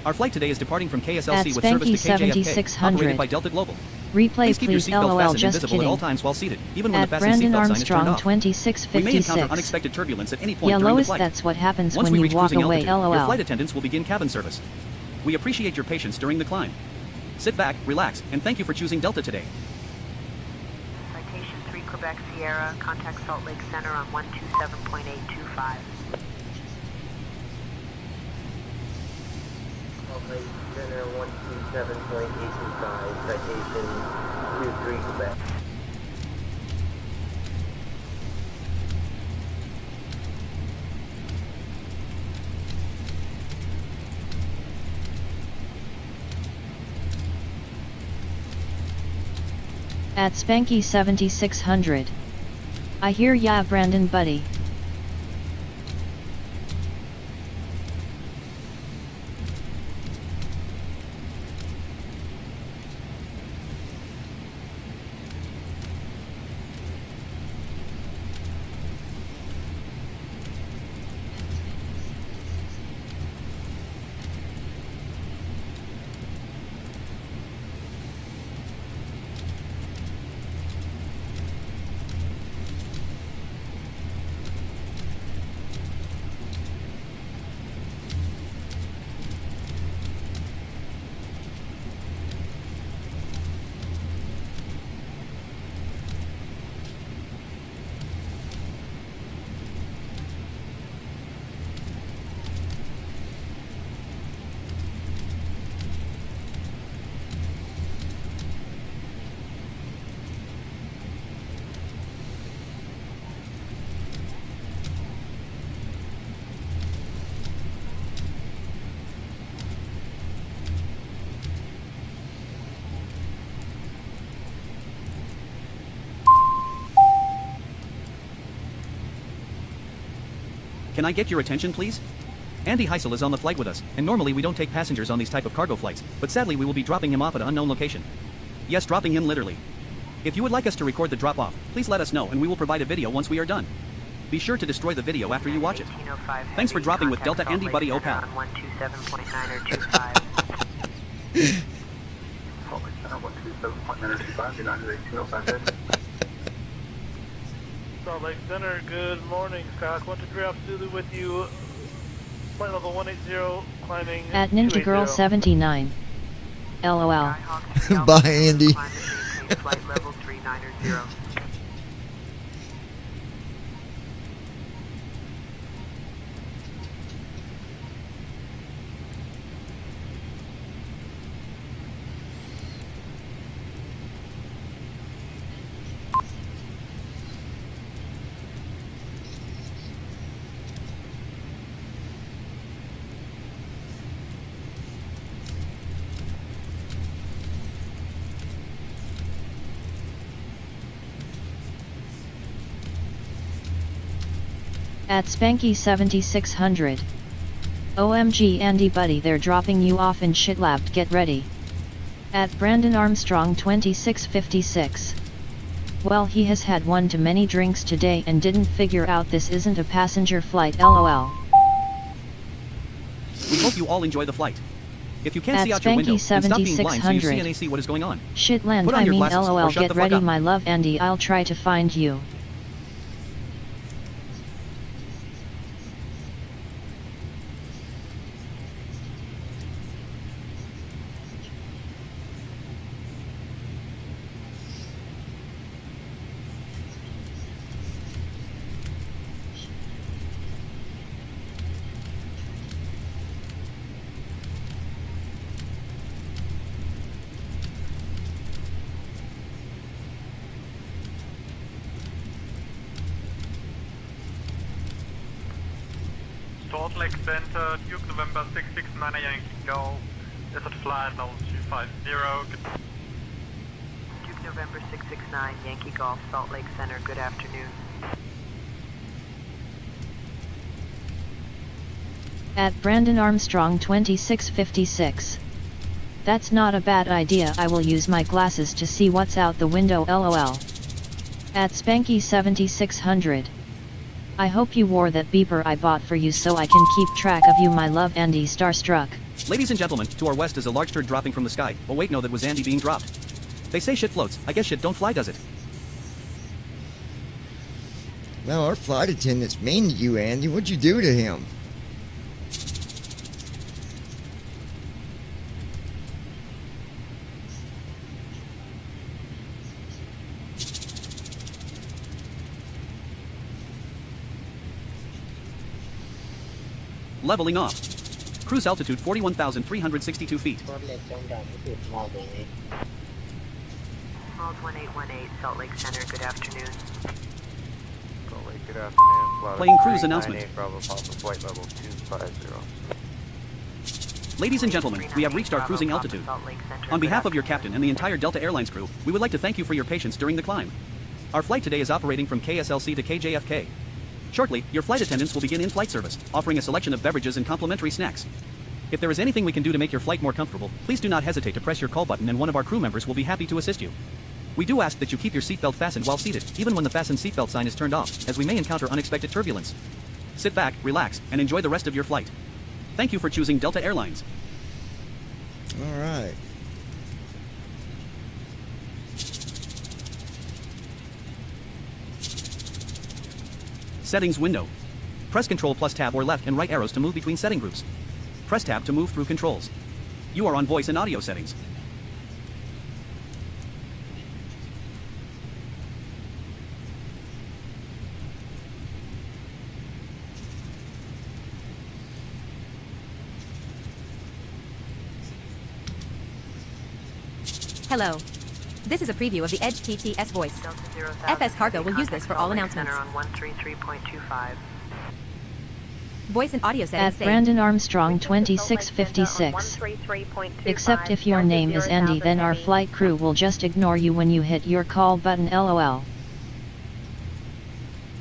Our flight today is departing from KSLC with service to KJFK, operated by Delta Global. Replay Please keep your please, seatbelt LOL, fastened and just visible at all kidding. times while seated, even when At the fasten Brandon seatbelt sign is turned Armstrong off. We may 2656. encounter unexpected turbulence at any point Yeah, during the Lois, flight. that's what happens Once when we you reach walk cruising away, altitude, your LOL. flight attendants will begin cabin service. We appreciate your patience during the climb. Sit back, relax, and thank you for choosing Delta today. Citation 3 Quebec Sierra, contact Salt Lake Center on 127.825. Salt Lake Center, 127.825, citation 23 Quebec. At Spanky 7600. I hear ya, Brandon buddy. Can I get your attention, please? Andy Heisel is on the flight with us, and normally we don't take passengers on these type of cargo flights, but sadly we will be dropping him off at an unknown location. Yes, dropping him literally. If you would like us to record the drop-off, please let us know and we will provide a video once we are done. Be sure to destroy the video after you watch it. Thanks for dropping with Delta Andy Buddy Opal. 127.925. Salt Lake Center, 127.925, United 1805. Salt Lake Center, good morning. Skyhawk 123 Alpha Zulu with you. Flight level 180, climbing At Ninja Girl 79. LOL. Bye, Andy. maintain flight level 390. At Spanky 7600. OMG Andy buddy, they're dropping you off in Shitlab, get ready. At Brandon Armstrong 2656. Well, he has had one too many drinks today and didn't figure out this isn't a passenger flight, lol. We hope you all enjoy the flight. If you can't At see out your window, Spanky then stop being blind so you 7600. see what is going on. Shitland, Put on I your mean glasses or lol, shut the get fuck ready up. my love Andy, I'll try to find you. Salt Lake Center, Duke November 669 Yankee Golf. Is at flight level 250. Duke November 669 Yankee Golf, Salt Lake Center, good afternoon. At Brandon Armstrong 2656. That's not a bad idea, I will use my glasses to see what's out the window, lol. At Spanky 7600. I hope you wore that beeper I bought for you so I can keep track of you, my love Andy, starstruck. Ladies and gentlemen, to our west is a large turd dropping from the sky. Oh wait, no, that was Andy being dropped. They say shit floats. I guess shit don't fly, does it? Well, our flight attendant's mean to you, Andy. What'd you do to him? Leveling off. Cruise altitude 41,362 feet. Salt 1818, Salt Lake Center, good afternoon. Salt Lake, good afternoon. Flight Playing level cruise 398, announcement. Bravo Papa, flight level 250. Ladies and gentlemen, we have reached our cruising altitude. On behalf of your captain and the entire Delta Airlines crew, we would like to thank you for your patience during the climb. Our flight today is operating from KSLC to KJFK. Shortly, your flight attendants will begin in-flight service, offering a selection of beverages and complimentary snacks. If there is anything we can do to make your flight more comfortable, please do not hesitate to press your call button and one of our crew members will be happy to assist you. We do ask that you keep your seatbelt fastened while seated, even when the fasten seatbelt sign is turned off, as we may encounter unexpected turbulence. Sit back, relax, and enjoy the rest of your flight. Thank you for choosing Delta Airlines. All right. Settings window. Press Ctrl plus Tab or left and right arrows to move between setting groups. Press Tab to move through controls. You are on voice and audio settings. Hello. This is a preview of the Edge TTS voice. FS Cargo will use this for all announcements. Center on 133.25. Voice and audio settings At say Brandon Armstrong 2656. Except if your name is Andy, then our flight crew will just ignore you when you hit your call button, lol.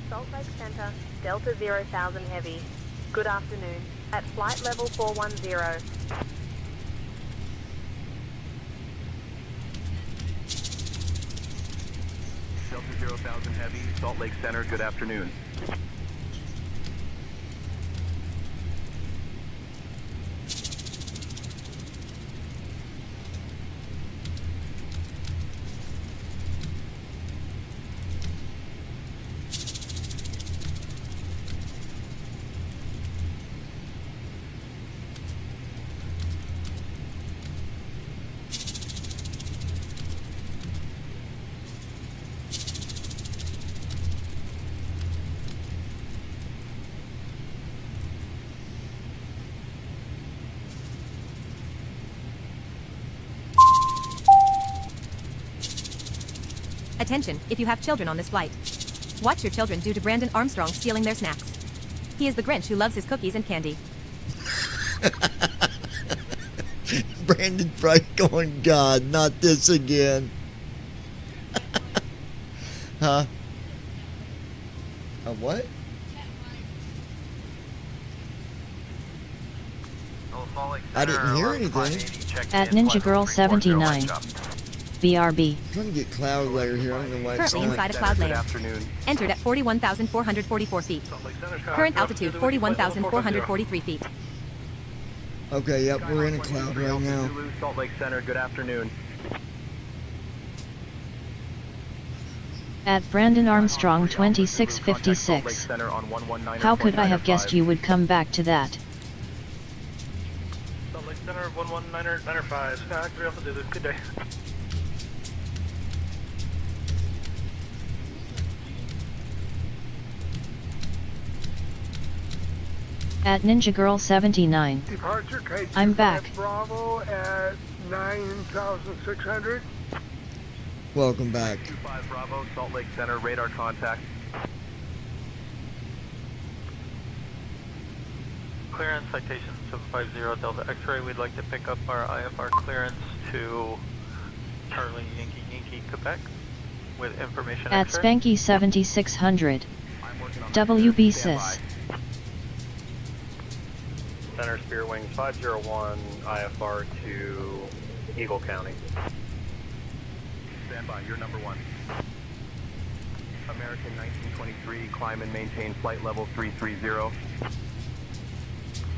Salt Lake Center, Delta 0,000 Heavy. Good afternoon. At flight level 410. Delta 0,000 Heavy, Salt Lake Center, good afternoon. Attention, if you have children on this flight. Watch your children due to Brandon Armstrong stealing their snacks. He is the Grinch who loves his cookies and candy. Brandon probably going, God, not this again. Huh? A what? I didn't hear anything. At Ninja Girl 79. BRB. I'm trying to get cloud layer here. I don't know why it's Currently not. inside a cloud layer. Entered at 41,444 feet. Current altitude 41,443 feet. Okay, yep, we're in a cloud right now. Salt Lake Center, good afternoon. At Brandon Armstrong 2656. How could I have guessed you would come back to that? Salt Lake Center 11995. Sky 3 Alpha Zulu. Good day. At Ninja Girl 79. Departure K2 I'm back. Bravo at 9,600. Welcome back. 25 Bravo, Salt Lake Center, radar contact. Clearance citation 750 Delta X-ray. We'd like to pick up our IFR clearance to Charlie Yankee Quebec with information At X-ray. Spanky 7600. WB Sis. Center Spear Wings 501, IFR to Eagle County. Stand by, you're number one. American 1923, climb and maintain flight level 330.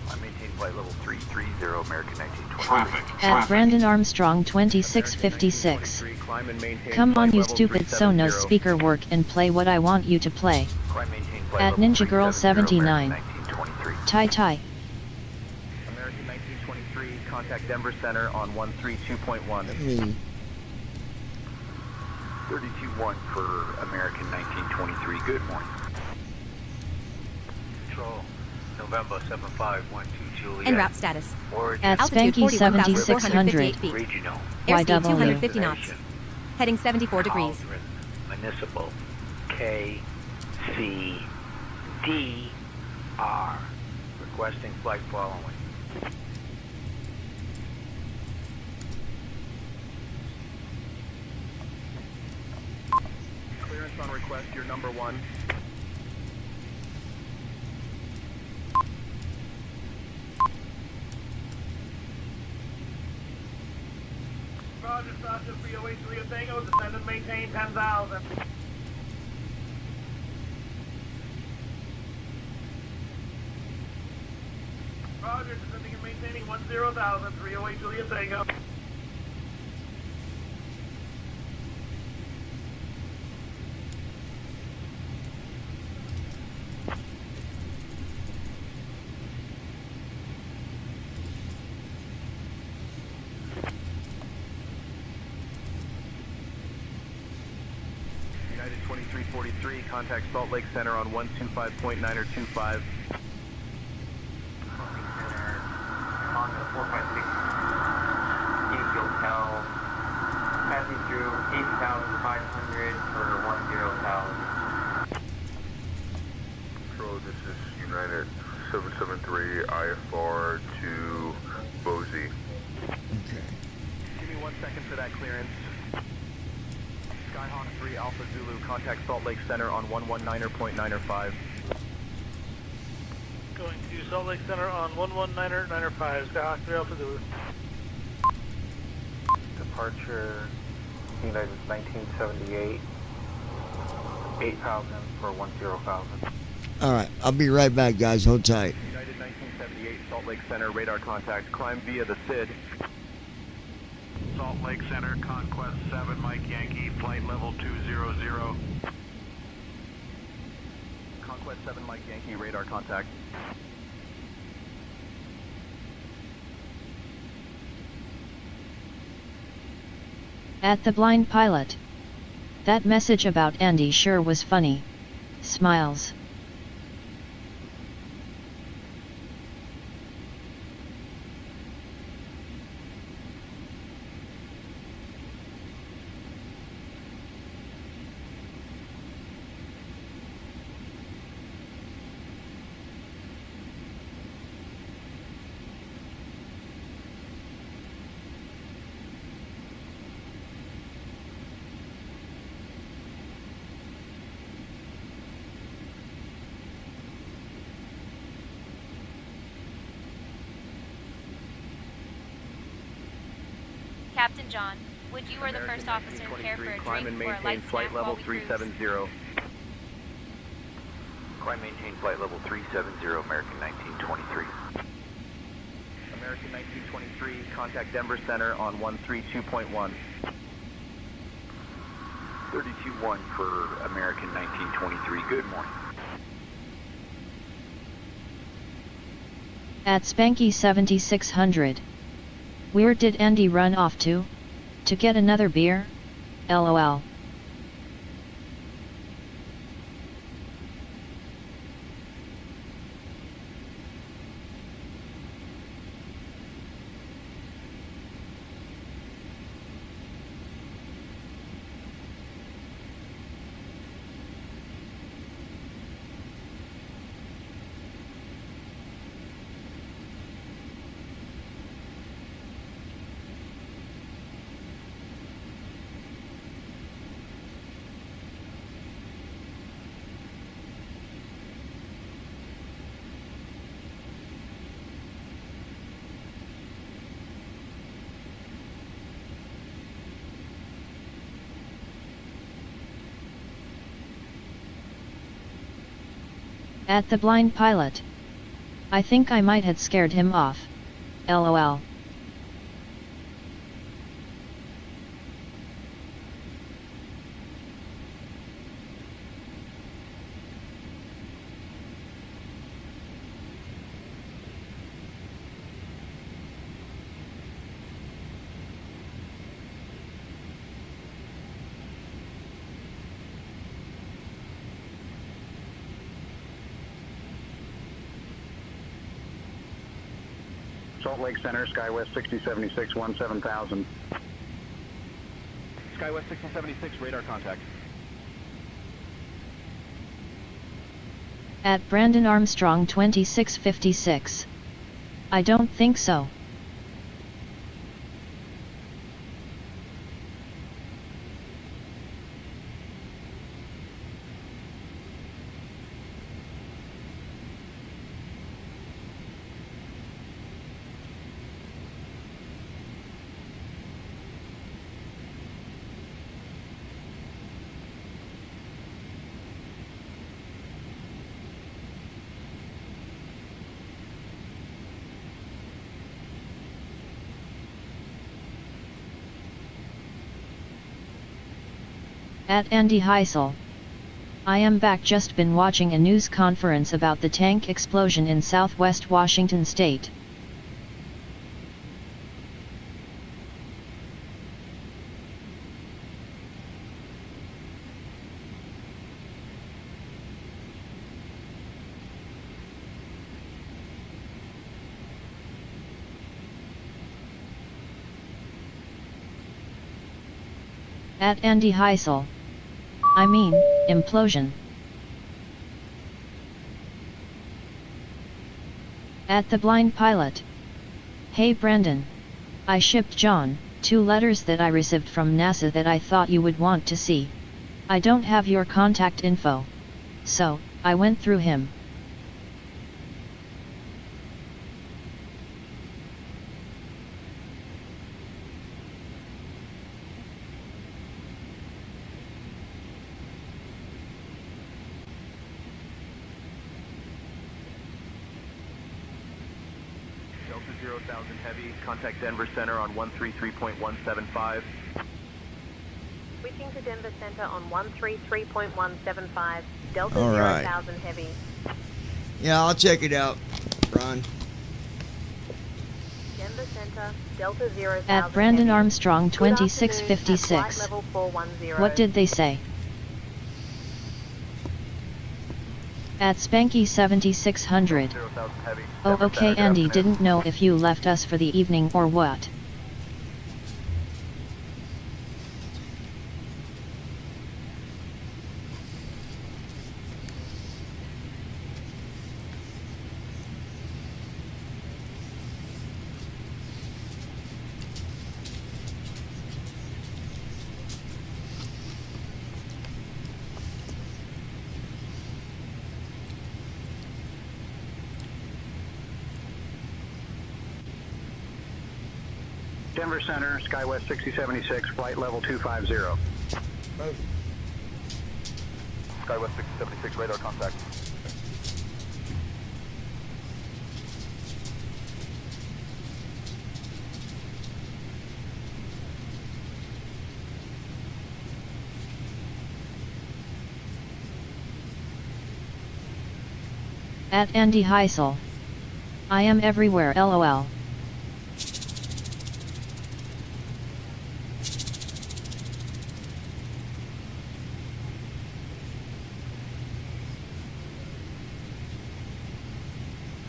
I maintain flight level 330, American 1923. At Brandon Armstrong 2656. Climb and maintain Come on, flight you level stupid 370. Sonos speaker work and play what I want you to play. Climb, maintain flight At level Ninja Girl 370, 79. American 1923. Tai Tai. American 1923, contact Denver Center on 132.1. 32-1 for American 1923. Good morning. Control, November 7512 Juliet. En route status. Origin. At Altitude Spanky 7600. 41,458 feet. Regional. Airspeed YW. 250 knots. Heading 74 degrees. Aldrin, Municipal. K, C, D, R. Requesting flight following. Clearance on request, you're number one. Roger, Sasha 3083 Tango, descend and maintain 10,000. Roger, descending and maintaining 10,000, 308 Juliet Tango. United 2343, contact Salt Lake Center on 125.9 or 25. On the 456 East Hotel, passing through 8,500 for 10,000. Control, this is United 773 IFR to Boise. Give me 1 second for that clearance. Skyhawk 3 Alpha Zulu, contact Salt Lake Center on 119.905. Going to Salt Lake Center on 119.905, Skyhawk 3 Alpha Zulu. Departure, United 1978, 8,000 for 10,000. Alright, I'll be right back, guys. Hold tight. United 1978, Salt Lake Center, radar contact, climb via the SID. Salt Lake Center, Conquest 7, Mike Yankee, flight level 200. Conquest 7, Mike Yankee, radar contact. At the blind pilot. That message about Andy sure was funny. Smiles. Captain John, would you or the first officer care for a Climb drink and or a maintain light flight snack level while we cruise? 370. Climb maintain flight level 370, American 1923. American 1923, contact Denver Center on 132.1. 32-1 for American 1923. Good morning. At Spanky 7600. Where did Andy run off to? To get another beer? LOL. At the blind pilot. I think I might had scared him off. LOL. Salt Lake Center, SkyWest 6076, 17000. SkyWest 6076, radar contact. At Brandon Armstrong 2656. I don't think so. At Andy Heisel. I am back, just been watching a news conference about the tank explosion in southwest Washington state. At Andy Heisel. I mean, implosion. At the blind pilot. Hey Brandon. I shipped John 2 letters that I received from NASA that I thought you would want to see. I don't have your contact info. So, I went through him. Delta 0,000 Heavy, contact Denver Center on 133.175. Switching to Denver Center on 133.175. Delta All right. 0,000 Heavy. Yeah, I'll check it out, Ron. Denver Center, Delta 0,000 At Brandon Heavy. Armstrong Good afternoon, at 2656. flight level 410. What did they say? At Spanky 7600. 0,000 Heavy. Oh okay, Andy didn't know if you left us for the evening or what. Denver Center, SkyWest 6076, flight level 250. SkyWest 6076, radar contact. At Andy Heisel. I am everywhere LOL.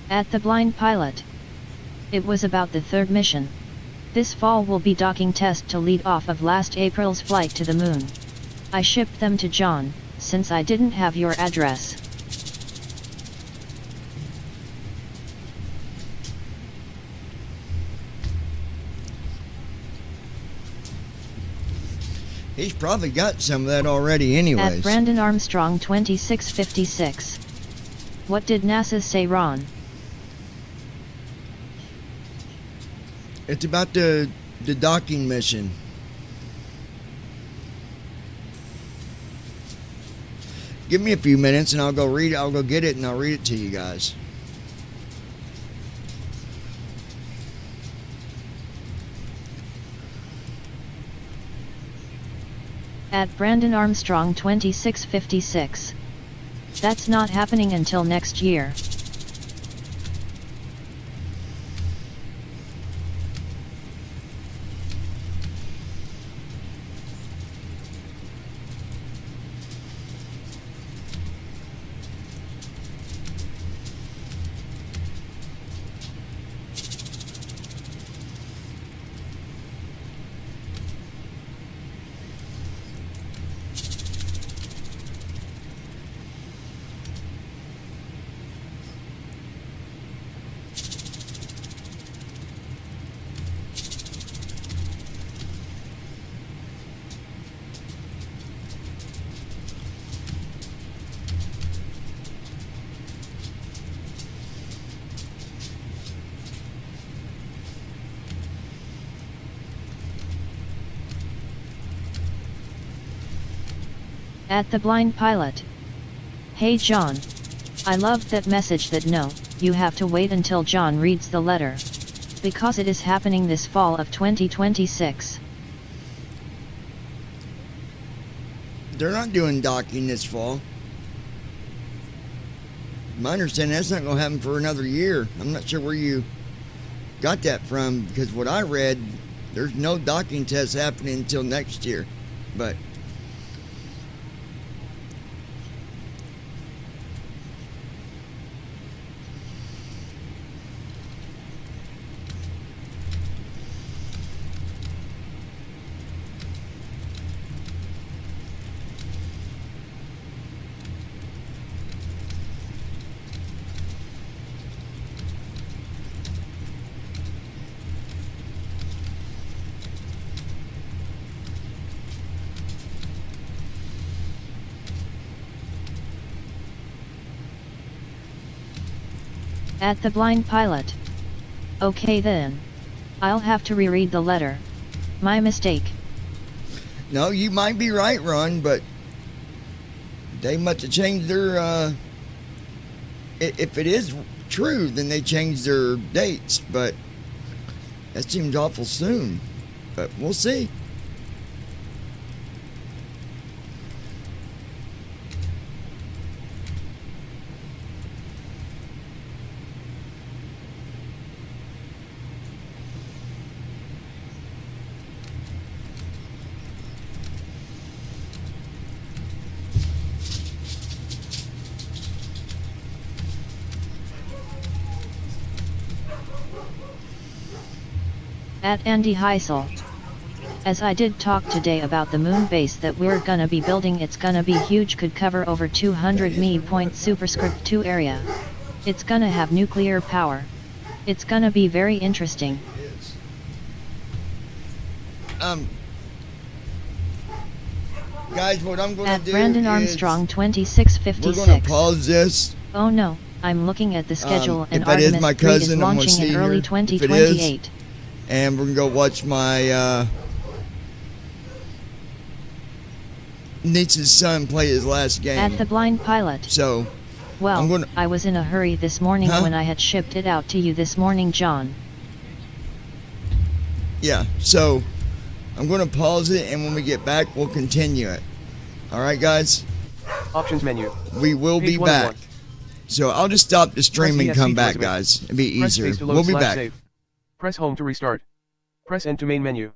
At the Blind Pilot. It was about the third mission. This fall will be docking test to lead off of last April's flight to the moon. I shipped them to John, since I didn't have your address. He's probably got some of that already anyways. At Brandon Armstrong 2656. What did NASA say, Ron? It's about the docking mission. Give me a few minutes and I'll go read it. I'll go get it and I'll read it to you guys. At Brandon Armstrong 2656. That's not happening until next year. At the Blind Pilot. Hey John. I loved that message that no, you have to wait until John reads the letter. Because it is happening this fall of 2026. They're not doing docking this fall. My understanding, that's not going to happen for another year. I'm not sure where you got that from, because what I read, there's no docking test happening until next year. But At the Blind Pilot. Okay then. I'll have to reread the letter. My mistake. no, you might be right, Ron, but they must have changed their, if it is true, then they changed their dates, but that seems awful soon. But we'll see. At Andy Heisel. As I did talk today about the moon base that we're gonna be building, it's gonna be huge, could cover over 200 mi point superscript 2 area. It's gonna have nuclear power. It's gonna be very interesting. Guys, what I'm going to do At Brandon Armstrong 2656. we're going to pause this. Oh no, I'm looking at the schedule and if that is Artemis my 3 is cousin, I'm going to launching see in early her. 2028. and we're gonna go watch my niece's son play his last game. At the blind pilot. So, well, I was in a hurry this morning when I had shipped it out to you this morning, John. Yeah, so I'm going to pause it, and when we get back, we'll continue it. All right, guys? Options menu. We will be back. So I'll just stop the stream and come back, guys. It'll be easier. We'll be back. Press home to restart. Press end to main menu.